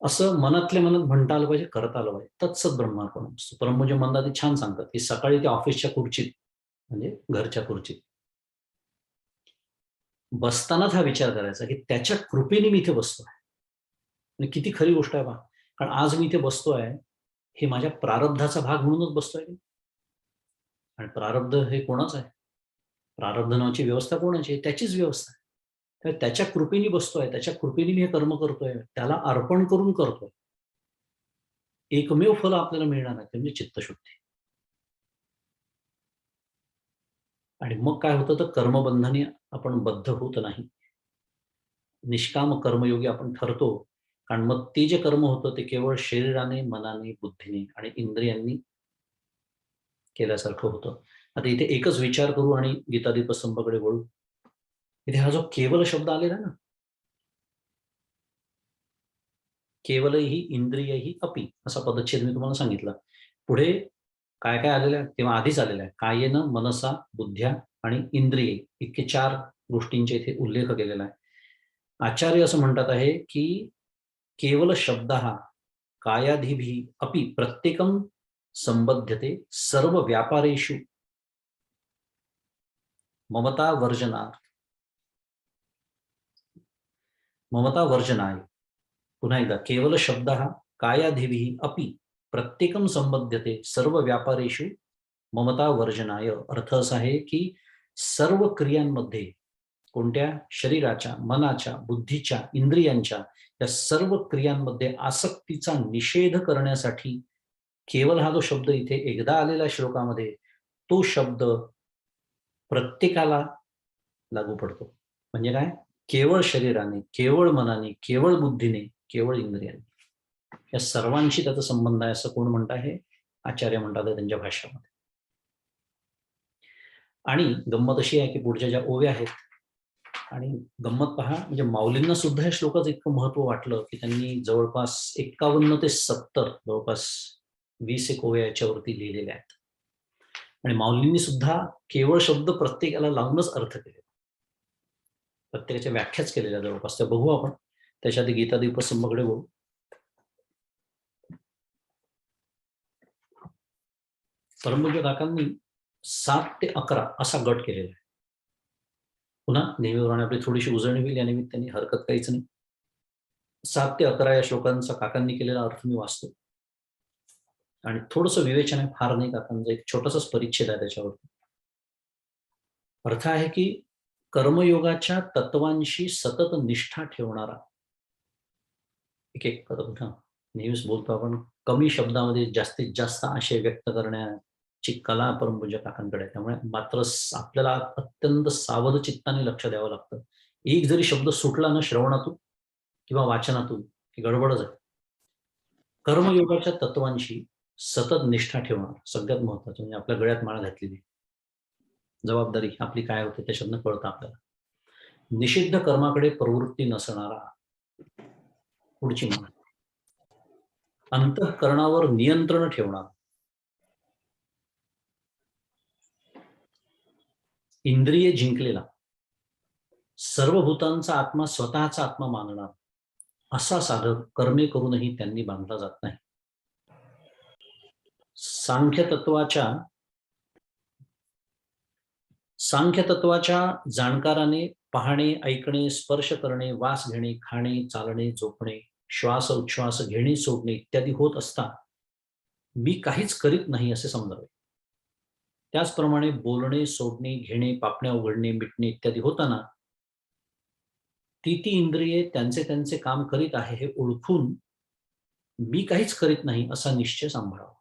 असं मनातल्या मनात म्हणता आलं पाहिजे, करता आलं पाहिजे. तत्सत ब्रह्मार्पणम असतो. परमपूज्य मंदाती छान सांगतात, की सकाळी ते ऑफिसच्या खुर्चीत म्हणजे घरच्या खुर्चीत बसतानाच हा विचार करायचा, की त्याच्या कृपेने मी इथे बसतोय. आणि किती खरी गोष्ट आहे पहा. कारण आज मी इथे बसतोय, हे माझ्या प्रारब्धाचा भाग म्हणूनच बसतोय. आणि प्रारब्ध हे कोणाचं आहे? प्रारब्ध नावाची व्यवस्था कोणाची आहे? त्याचीच व्यवस्था आहे. तर त्याच्या कृपेने बसतोय, त्याच्या कृपेने मी हे कर्म करतोय, त्याला अर्पण करून करतोय. एकमेव फल आपल्याला मिळणार आहे, ते म्हणजे चित्तशुद्धी. आणि मग काय होतं, तर कर्मबंधनी आपण बद्ध होत नाही. निष्काम कर्मयोगी आपण ठरतो. कारण मग ते जे कर्म होतं, ते केवळ शरीराने, मनाने, बुद्धीने आणि इंद्रियांनी केल्यासारखं होतं. आता इथे एकच विचार करू आणि गीतादीप स्तंभाकडे वळू. इथे हा जो केवल शब्द आलेला आहे ना, केवलही इंद्रियही अपि असा पदच्छेद मी तुम्हाला सांगितला. पुढे काय-काय आलेलं आहे? तेव्हा आधीच आलेलं आहे. कायेन मनसा बुद्ध्या आणि इंद्रिये इतके 4 गोष्टींचे इथे उल्लेख केलेला आहे. आचार्य असं म्हणतात आहे की केवल शब्द कायाधिभिः अपि प्रत्येकं संबध्यते सर्व व्यापारेषु ममता वर्जनाय. पुन्हा एकदा, केवल शब्द कायाधिभिः अपि प्रत्येकं संबध्यते सर्व व्यापारेषु ममता वर्जनाय. अर्थ असा आहे की सर्व क्रियांमध्ये, कोणत्या, शरीराच्या, मनाच्या, बुद्धीच्या, इंद्रियांच्या, या सर्व क्रियांमध्ये आसक्तीचा निषेध करण्यासाठी केवल हा जो शब्द इथे एकदा आलेला श्लोकामध्ये, तो शब्द प्रत्येकाला लागू पडतो. म्हणजे काय, केवळ शरीराने, केवळ मनाने, केवळ बुद्धीने, केवळ इंद्रियाने, या सर्वांशी त्याचा संबंध आहे असं कोण म्हणत आहे? आचार्य म्हणतात त्यांच्या भाष्यामध्ये. आणि गंमत अशी आहे की पुढच्या ज्या ओव्या आहेत, आणि गंमत पहा, म्हणजे माऊलींना सुद्धा या श्लोकाचं इतकं महत्व वाटलं की त्यांनी जवळपास 51 ते 70 जवळपास 20 एक ओव्या याच्यावरती लिहिलेल्या आहेत. आणि माऊलींनी सुद्धा केवळ शब्द प्रत्येकाला लावूनच अर्थ केले, प्रत्येकाच्या व्याख्याच केलेल्या जवळपास. त्या बघू आपण. त्याच्यात गीतादीप स्तंभकडे बघू. परमपूज्य काकांनी 7 ते 11 असा गट केलेला आहे. पुन्हा नेहमीप्रमाणे आपली थोडीशी उजळणी होईल या निमित्ताने, हरकत काहीच नाही. 7 ते 11 या श्लोकांचा काकांनी केलेला अर्थ मी वाचतो आणि थोडंसं विवेचन आहे, फार नाही काकांचा, एक छोटासाच परिच्छेद आहे त्याच्यावरती. अर्थ आहे की कर्मयोगाच्या तत्वांशी सतत निष्ठा ठेवणारा, एक एक नेहमीच बोलतो आपण, कमी शब्दामध्ये जास्तीत जास्त आशय व्यक्त करण्याची कला परमपूज्य काकांकडे. त्यामुळे मात्र आपल्याला अत्यंत सावध चित्ताने लक्ष द्यावं लागतं. एक जरी शब्द सुटला ना श्रवणातून किंवा वाचनातून की गडबडच आहे. कर्मयोगाच्या तत्वांशी सतत निष्ठा ठेवणार सगळ्यात महत्वाचं, म्हणजे आपल्या गळ्यात माळ घातलेली जबाबदारी आपली काय होते त्याच्यातनं कळतं आपल्याला. निषिद्ध कर्माकडे प्रवृत्ती नसणारा, पुढची माळ, अंतःकरणावर नियंत्रण ठेवणार, इंद्रिये जिंकलेला, सर्व भूतांचा आत्मा स्वतःचा आत्मा मानणार, असा साधक कर्मे करूनही त्यांनी बांधला जात नाही. सांख्यतत्वाच्या जाणकाराने पाहणे, ऐकणे, स्पर्श करणे, वास घेणे, खाणे, चालणे, झोपणे, श्वास उच्छ्वास घेणे, सोडणे इत्यादी होत असता मी काहीच करीत नाही असे समजावे. त्याचप्रमाणे बोलणे, सोडणे, घेणे, पापण्या उघडणे, मिटणे इत्यादी होताना ती इंद्रिये त्यांचे त्यांचे काम करीत आहे हे ओळखून मी काहीच करीत नाही असा निश्चय सांभाळावा.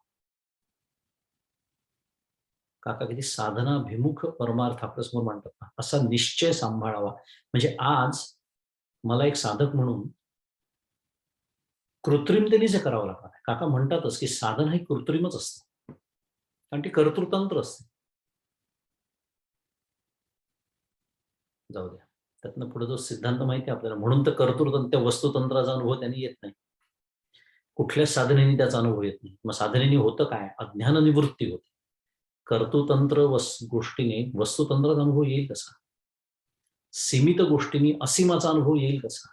काका किती साधनाभिमुख परमार्थ आपल्यासमोर मांडतात ना, असा निश्चय सांभाळावा. म्हणजे आज मला एक साधक म्हणून कृत्रिमतेने करावं लागणार आहे. काका म्हणतातच की साधन हे कृत्रिमच असतं, कारण ती कर्तृतंत्र असते. जाऊ द्या, त्यातनं पुढे जो सिद्धांत माहिती आहे आपल्याला, म्हणून तर कर्तृतंत्र, वस्तुतंत्राचा अनुभव त्यांनी येत नाही, कुठल्याच साधनेने त्याचा अनुभव येत नाही. मग साधनेने होतं काय, अज्ञान निवृत्ती होते. कर्तृतंत्र गोष्टीने वस्तुतंत्राचा अनुभव येईल कसा, सीमित गोष्टींनी असीमाचा अनुभव येईल कसा.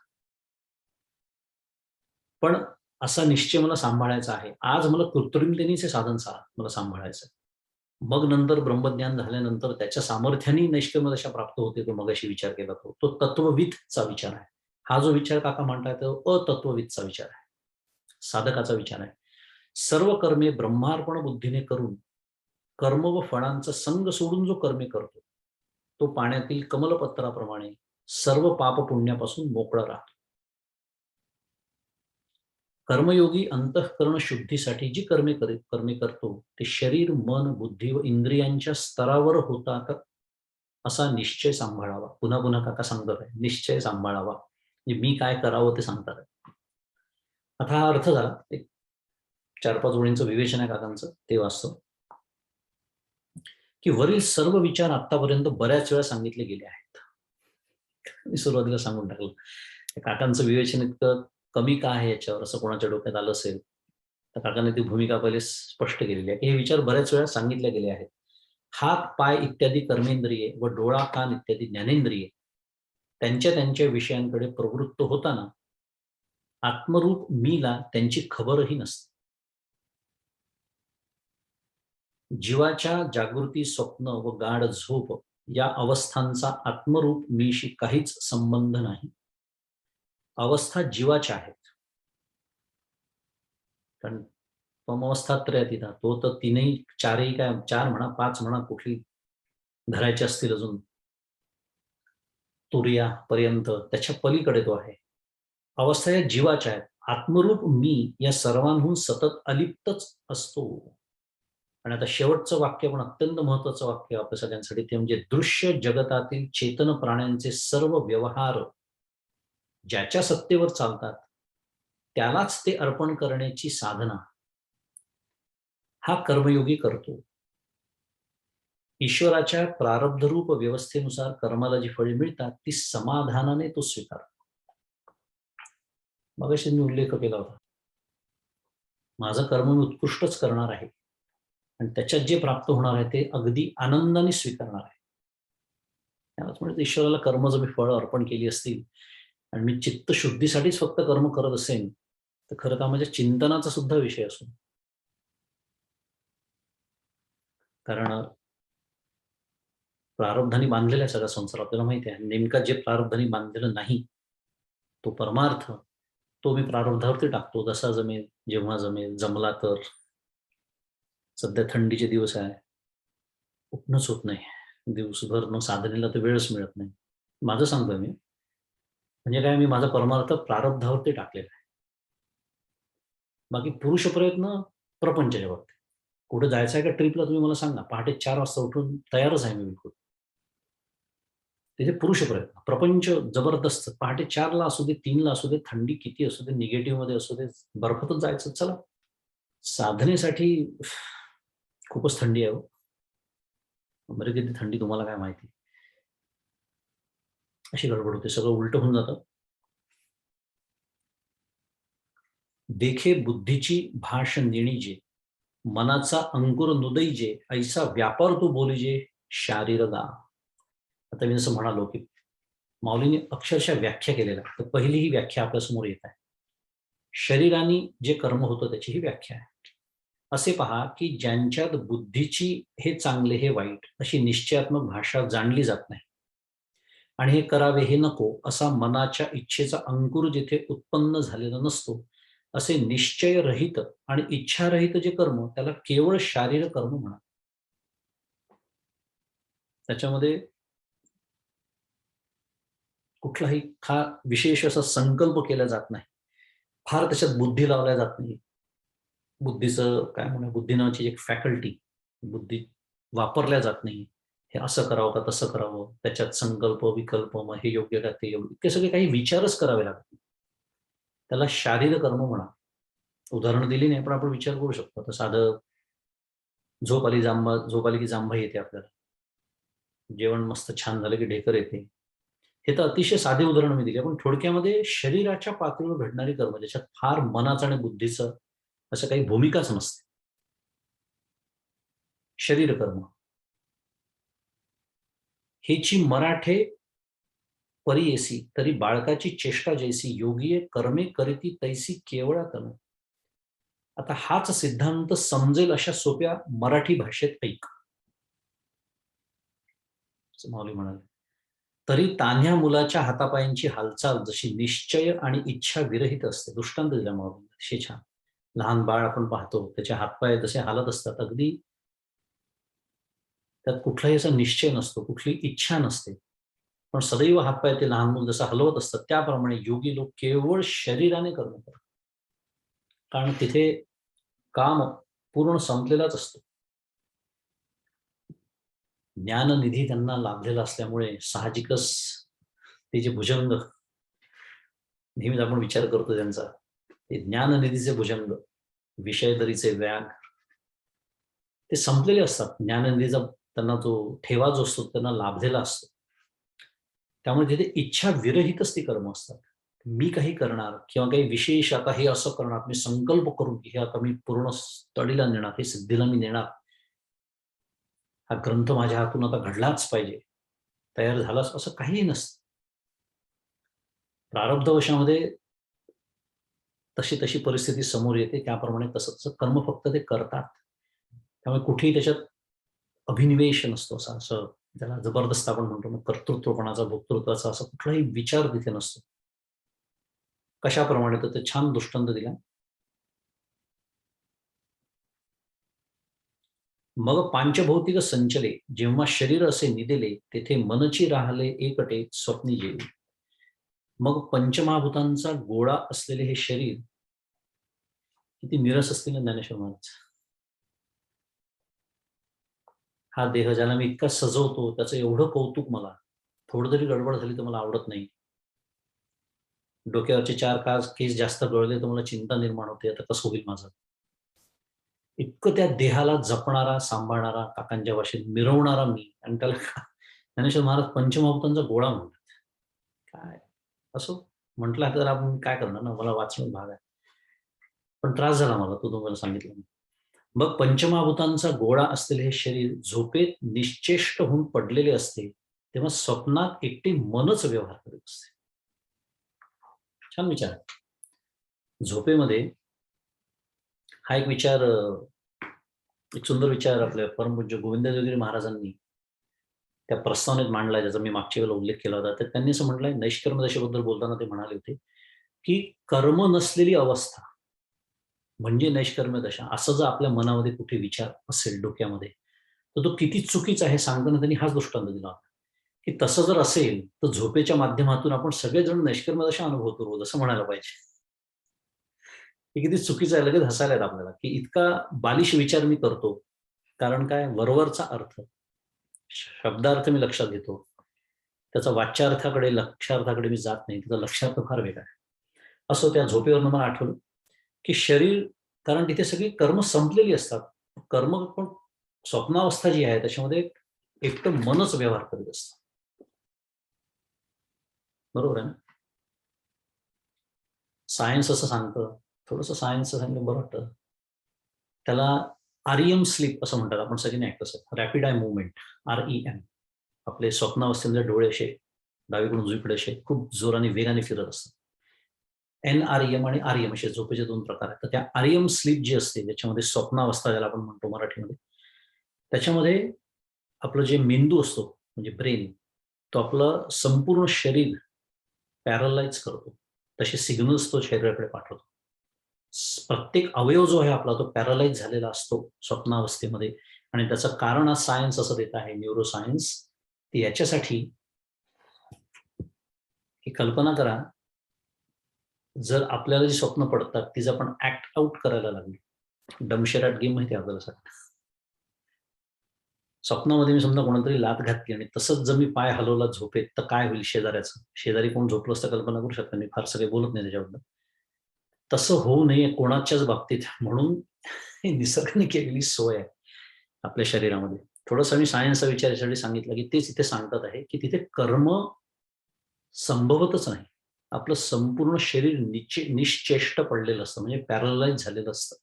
पण असा निश्चय मला सांभाळायचा आहे. आज मला कृत्रिमतेनेच हे साधन मला सांभाळायचं आहे. मग नंतर ब्रह्मज्ञान झाल्यानंतर त्याच्या सामर्थ्याने नैष्कर्म्य दशा प्राप्त होते, तो मगाशी विचार केला तो तत्वविदचा विचार आहे. हा जो विचार काका म्हणताय तो अतत्वविदचा विचार आहे, साधकाचा विचार आहे. सर्व कर्मे ब्रह्मार्पण बुद्धीने करून कर्म व फळांचा संग सोडून जो कर्मे करतो तो पाण्यातील कमलपत्राप्रमाणे सर्व पाप पुण्यापासून मोकळा राहतो. कर्मयोगी अंतःकरण शुद्धीसाठी जी कर्मे करतो ते शरीर, मन, बुद्धी व इंद्रियांच्या स्तरावर होतात असा निश्चय सांभाळावा. पुन्हा पुन्हा काका सांगतात आहे, निश्चय सांभाळावा. म्हणजे मी काय करावं ते सांगतात. आता हा अर्थ झाला. एक 4-5 ओळींचं विवेचन आहे काकांचं, ते वाचतो की वरील सर्व विचार आतापर्यंत बऱ्याच वेळा सांगितले गेले आहेत. मी सुरुवातीला सांगून टाकलं. काकांचं विवेचन इतकं कमी का आहे याच्यावर, असं कोणाच्या डोक्यात आलं असेल तर काकांनी ती भूमिका पहिले स्पष्ट केलेली आहे की हे विचार बऱ्याच वेळा सांगितले गेले आहेत. हात पाय इत्यादी कर्मेंद्रिये व डोळा कान इत्यादी ज्ञानेंद्रिये त्यांच्या त्यांच्या विषयांकडे प्रवृत्त होताना आत्मरूप मीला त्यांची खबरही नसते. जीवाच्या जागृती, स्वप्न व गाढ झोप या अवस्थांचा आत्मरूप मीशी काहीच संबंध नाही. अवस्था जीवाच्या आहेत. कारण तमवस्था त्रयतीता, तो तर तीनही चारही काय, चार म्हणा पाच म्हणा, कुठली धरायची असतील अजून तुर्या पर्यंत, त्याच्या पलीकडे तो आहे. अवस्था या जीवाच्या आहेत. आत्मरूप मी या सर्वांहून सतत अलिप्तच असतो. आणि आता शेवटचं वाक्य पण अत्यंत महत्वाचं वाक्य आपल्या सगळ्यांसाठी, ते म्हणजे दृश्य जगतातील चेतन प्राण्यांचे सर्व व्यवहार ज्याच्या सत्तेवर चालतात त्यालाच ते अर्पण करण्याची साधना हा कर्मयोगी करतो. ईश्वराच्या प्रारब्धरूप व्यवस्थेनुसार कर्माला जी फळे मिळतात ती समाधानाने तो स्वीकारतो. मगाशी मी उल्लेख केला होता, माझं कर्म मी उत्कृष्टच करणार आहे आणि त्याच्यात जे प्राप्त होणार आहे ते अगदी आनंदाने स्वीकारणार आहे. त्यालाच म्हणजे ईश्वराला कर्म जर मी फळ अर्पण केली असतील आणि मी चित्तशुद्धीसाठीच फक्त कर्म करत असेन, तर खरं तर माझ्या चिंतनाचा सुद्धा विषय असो. कारण प्रारब्धाने बांधलेला आहे सगळा संसार, आपल्याला माहिती आहे. नेमका जे प्रारब्धाने बांधलेलं नाही तो परमार्थ, तो मी प्रारब्धावरती टाकतो, जसा जमेल, जेव्हा जमेल, जमला तर. सध्या थंडीचे दिवस आहे, उठणंच होत नाही, दिवसभर मग साधनेला तर वेळच मिळत नाही. माझं सांगतोय मी, म्हणजे काय, मी माझा परमार्थ प्रारब्धावरती टाकलेला आहे. बाकी पुरुष प्रयत्न प्रपंचाच्या बाबतीत. कुठे जायचं आहे का ट्रिपला, तुम्ही मला सांगा, पहाटे 4 वाजता उठून तयारच आहे मी बिलकुल. तिथे पुरुष प्रयत्न. प्रपंच जबरदस्त, पहाटे 4 ला असू दे, 3 ला असू दे, थंडी किती असू दे, निगेटिव्ह मध्ये असू दे, बर्फातच जायचं, चला. साधनेसाठी खूपच थंडी आहे हो. बरं, किती थंडी तुम्हाला काय माहिती. अशी गडबड होते, सगळं उलट होऊन जातं. देखे बुद्धीची भाष निणीजे, मनाचा अंकुर नुदैजे, ऐसा व्यापार तू बोलीजे शारीरगा. आता मी जसं म्हणालो की माऊलीने अक्षरशः व्याख्या केलेल्या, तर पहिली ही व्याख्या आपल्यासमोर येत आहे. शरीराने जे कर्म होतं त्याची ही व्याख्या आहे. असे पहा की ज्यांच्यात बुद्धीची हे चांगले हे वाईट अशी निश्चयात्मक भाषा जाणली जात नाही आणि हे करावे हे नको असा मनाच्या इच्छेचा अंकुर जिथे उत्पन्न झालेला नसतो, असे निश्चयरहित आणि इच्छारहित जे कर्म त्याला केवळ शारीर कर्म म्हणा. त्याच्यामध्ये कुठलाही फार विशेष असा संकल्प केला जात नाही, फार त्याच्यात बुद्धी लावल्या जात नाही. बुद्धीचं काय म्हणा, बुद्धी नावाची एक फॅकल्टी, बुद्धी वापरल्या जात नाही. हे असं करावं का तसं करावं, त्याच्यात संकल्प विकल्प, मग हे योग्य का ते योग्य, ते सगळे काही विचारच करावे लागतात. त्याला शारीर कर्म म्हणा. उदाहरण दिली नाही पण आपण विचार करू शकतो. आता साधं झोप आली की जांभा येते आपल्याला, जेवण मस्त छान झालं की ढेकर येते. हे तर अतिशय साधे उदाहरण मी दिले, पण थोडक्यामध्ये शरीराच्या पातळीवर घडणारी कर्म ज्याच्यात फार मनाचं आणि बुद्धीचं असं काही भूमिकाच नसते, शरीर कर्म. हेची मराठे परी तरी बाळकाची चेष्टा जैसी, योगीये कर्मे करीती तैसी केवळा तनु. आता हाच सिद्धांत समजेल अशा सोप्या मराठी भाषेत ऐक, असं माऊली म्हणाले. तरी तान्ह्या मुलाच्या हातापायांची हालचाल जशी निश्चय आणि इच्छा विरहित असते. दृष्टांत दिला माऊली, अतिशय छान. लहान बाळ आपण पाहतो, त्याचे हातपाय जसे हालत असतात, अगदी त्यात कुठलाही असा निश्चय नसतो, कुठली इच्छा नसते, पण सदैव हातपाय ते लहान मूल जसं हलवत असतात त्याप्रमाणे योगी लोक केवळ शरीराने कर्म करतात. कारण तिथे काम पूर्ण संपलेलाच असतो. ज्ञाननिधी त्यांना लाभलेला असल्यामुळे साहजिकच ते जे भुजंग नेहमीच आपण विचार करतो त्यांचा, ते ज्ञाननिधीचे भुजंग, विषयदरीचे व्याग, ते संपलेले असतात. ज्ञाननिधीचा त्यांना तो ठेवा जो असतो त्यांना लाभलेला असतो. त्यामुळे तिथे इच्छा विरहितच ती कर्म असतात. मी काही करणार किंवा काही विशेष आता हे असं करणार, मी संकल्प करून की हे आता मी पूर्ण तडीला नेणार, हे सिद्धीला मी नेणार, हा ग्रंथ माझ्या हातून आता घडलाच पाहिजे, तयार झालाच, असं काहीही नसतं. प्रारब्धवशामध्ये तशी तशी परिस्थिती समोर येते, त्याप्रमाणे तसं तसं कर्म फक्त ते करतात. त्यामुळे कुठेही त्याच्यात अभिनिवेश नसतो, असं त्याला जबरदस्त आपण म्हणतो ना, कर्तृत्वपणाचा, भोक्तृत्वाचा असा कुठलाही विचार तिथे नसतो. कशाप्रमाणे? तर ते छान दृष्टांत दिला. मग पांचभौतिक संचले, जेव्हा शरीर असे निदिले, तेथे मनची राहले एकटे स्वप्नी जेवी. मग पंचमहाभूतांचा गोळा असलेले हे शरीर किती निरस असतील ना ज्ञानेश्वर महाराज. हा देह ज्याला मी इतका सजवतो, त्याचं एवढं कौतुक मला, थोडं जरी गडबड झाली तर मला आवडत नाही. डोक्यावरचे 4 केस जास्त गळले तर मला चिंता निर्माण होते, आता कसं होईल माझं. इतकं त्या देहाला जपणारा, सांभाळणारा, काकांच्या भाषेत मिरवणारा मी, आणि त्याला ज्ञानेश्वर महाराज पंचमहाभूतांचा गोळा म्हणतात. काय असो म्हटलं तर आपण काय करणार ना, मला वाचणं भाग आहे. पण त्रास झाला मला, तो तुम्हाला सांगितलं. मग पंचमहाभूतांचा गोळा असलेले हे शरीर झोपेत निश्चेष्ट होऊन पडलेले असते, तेव्हा स्वप्नात एकटे मनच व्यवहार करीत असते. छान विचार. झोपेमध्ये हा एक विचार, एक सुंदर विचार आपल्या परमपूज्य गोविंददेवगिरी महाराजांनी त्या प्रस्तावनेत मांडलाय, ज्याचा मी मागच्या वेळेला उल्लेख केला होता. तर त्यांनी असं म्हटलंय, नैष्कर्म दशेबद्दल बोलताना ते म्हणाले होते की कर्म नसलेली अवस्था म्हणजे नैष्कर्म्य दशा, असं जर आपल्या मनामध्ये कुठे विचार असेल डोक्यामध्ये, तर तो किती चुकीचा आहे सांगताना त्यांनी हाच दृष्टांत दिला होता, की तसं जर असेल तर झोपेच्या माध्यमातून आपण सगळेजण नैष्कर्म्य दशा अनुभवतो रोज, असं म्हणायला पाहिजे. हे किती चुकीचं आहे. लगेच हसायला येतं आपल्याला, की इतका बालिश विचार मी करतो. कारण काय, वरवरचा अर्थ, शब्दार्थ मी लक्षात घेतो, त्याचा वाच्यार्थाकडे, लक्षार्थाकडे मी जात नाही. त्याचा लक्षार्थ फार वेगळा आहे. असं त्या झोपेवरनं मला आठवलं, की शरीर, कारण तिथे सगळी कर्म संपलेली असतात. कर्म पण स्वप्नावस्था जी आहे त्याच्यामध्ये एकटं मनच व्यवहार करीत असतं. बरोबर आहे ना? सायन्स असं सांगतं, थोडंसं सायन्सचं सांगितलं बरं वाटतं. त्याला आरईएम स्लीप असं म्हणतात. आपण सगळ्यांनी ऐकलं असेल. Rapid I movement, REM. आपले स्वप्नावस्थेमध्ये डोळे असे डावीकडून उजवीकडे असे खूप जोराने, वेगाने फिरत असतात. एनआरईएम आणि आरईएम असे झोपेचे 2 प्रकार आहेत. तर त्या आरईएम स्लीप जी असते, त्याच्यामध्ये स्वप्नावस्था ज्याला आपण म्हणतो मराठीमध्ये, त्याच्यामध्ये आपलं जे मेंदू असतो म्हणजे ब्रेन, तो आपलं संपूर्ण शरीर पॅरलाइज करतो. तसे सिग्नल्स तो शरीराकडे पाठवतो. प्रत्येक अवयव जो आहे आपला, तो पॅरलाइज झालेला असतो स्वप्नावस्थेमध्ये, आणि त्याचं कारण आज सायन्स असं देत आहे, न्यूरोसायन्स. याच्यासाठी ही कल्पना करा, जर आपल्याला जी स्वप्न पडतात ती जर आपण ऍक्ट आउट करायला लागली, डमशेराट गेम माहिती आहे आपल्याला सगळं. स्वप्नामध्ये मी समजा कोणातरी लाथ घातली आणि तसंच जर मी पाय हलवला झोपेत, तर काय होईल शेजाऱ्याचं? शेजारी कोण झोपलं असतं कल्पना करू शकता. मी फारसं काही बोलत नाही त्याच्याबद्दल. तसं होऊ नये कोणाच्याच बाबतीत, म्हणून ही निसर्गाने केलेली सोय आहे आपल्या शरीरामध्ये. थोडंसं मी सायन्सचा विचार यासाठी सांगितलं, की तेच इथे सांगतात आहे, की तिथे कर्म संभवतच नाही. आपलं संपूर्ण शरीर निश्चेष्ट पडलेलं असतं, म्हणजे पॅरलाइज झालेलं असतं.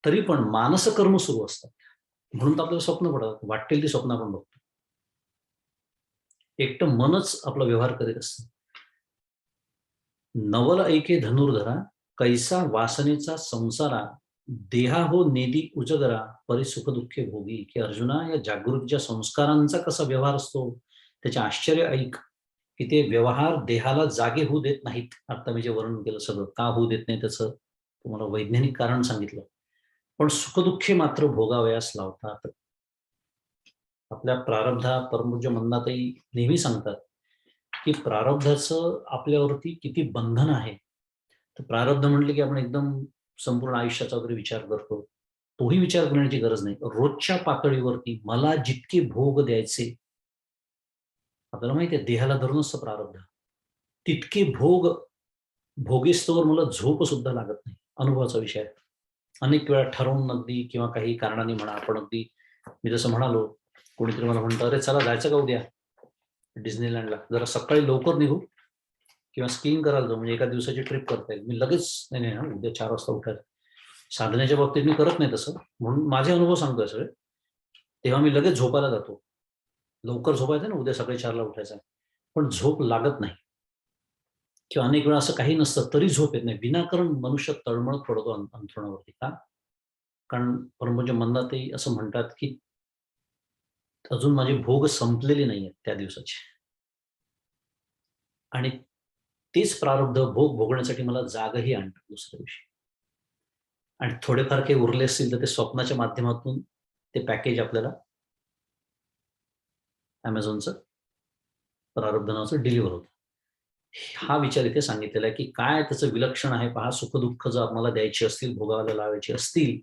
तरी पण मानसकर्म सुरू असतात. म्हणून तर आपल्याला स्वप्न पडतात. वाटेल ती स्वप्न आपण बघतो. एकटं मनच आपला व्यवहार करीत असतं. नवल ऐके धनुर्धरा, कैसा वासनेचा संसारा, देहा हो नेदी उजगरा, परी सुख दुःखे भोगी. की अर्जुना, या जागृतीच्या संस्कारांचा कसा व्यवहार असतो, त्याचे आश्चर्य ऐक, की ते व्यवहार देहाला जागे होऊ देत नाहीत. आता मी जे वर्णन केलं सगळं का होऊ देत नाही, त्याचं तुम्हाला वैज्ञानिक कारण सांगितलं. पण सुखदुःखे मात्र भोगावयास लावतात. आपल्या प्रारब्धा परमपूज्य मंदाताई नेहमी सांगतात, की प्रारब्धाचं आपल्यावरती किती बंधन आहे. तर प्रारब्ध म्हटलं की आपण एकदम संपूर्ण आयुष्याचा वगैरे विचार करतो. तोही विचार करण्याची गरज नाही. रोजच्या पातळीवरती मला जितके भोग द्यायचे, आपल्याला माहिती आहे देहाला धरून असतं प्रारब्ध. तितके भोग भोगेस्तोवर मला झोप सुद्धा लागत नाही. अनुभवाचा विषय आहे. अनेक वेळा ठरवून अगदी किंवा काही कारणाने म्हणा, आपण अगदी, मी जसं म्हणालो, कोणीतरी मला म्हणतं, "अरे चला जायचं का उद्या डिस्नीलँडला? जरा सकाळी लवकर निघू किंवा स्कीइंग करायला जाऊ, म्हणजे एका दिवसाची ट्रिप करता येईल." मी लगेच, "नाही, नाही हां, उद्या 4 वाजता उठायचं." साधनेच्या बाबतीत मी करत नाही तसं. म्हणून माझे अनुभव सांगतोय सगळे. तेव्हा मी लगेच झोपायला जातो. लवकर झोपायचं ना, उद्या सकाळी 4ला उठायचं आहे. पण झोप लागत नाही किंवा अनेक वेळा असं काही नसतं तरी झोप येत नाही. विनाकारण मनुष्य तळमळत पडतो अंथरुणावरती. का? कारण परमपूज्य मंदाताई असं म्हणतात, की अजून माझे भोग संपलेले नाहीयेत त्या दिवसाचे आणि तेच प्रारब्ध भोग भोगण्यासाठी मला जागही आणतात दुसऱ्या दिवशी आणि थोडेफार काही उरले असतील तर ते स्वप्नाच्या माध्यमातून ते पॅकेज आपल्याला Amazonचं प्रारब्ध नावाचं डिलिव्हर होतं. हा विचार इथे सांगितलेला आहे, की काय त्याचं विलक्षण आहे पहा, सुख-दुःख जर आम्हाला द्यायची असतील, भोगायला लावायची असतील,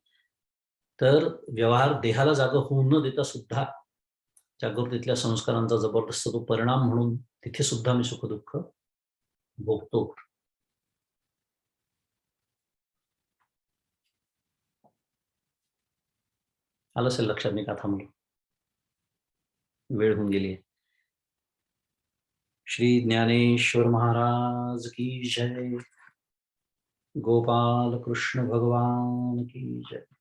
तर व्यवहार देहाला जागा होऊ न देता सुद्धा जागृतीतल्या संस्कारांचा जबरदस्त तो परिणाम म्हणून तिथे सुद्धा मी सुख-दुःख भोगतो. आलं असेल लक्षात मी का थांबलो. वेळ होऊन गेली आहे. श्री ज्ञानेश्वर महाराज की जय. गोपाल कृष्ण भगवान की जय.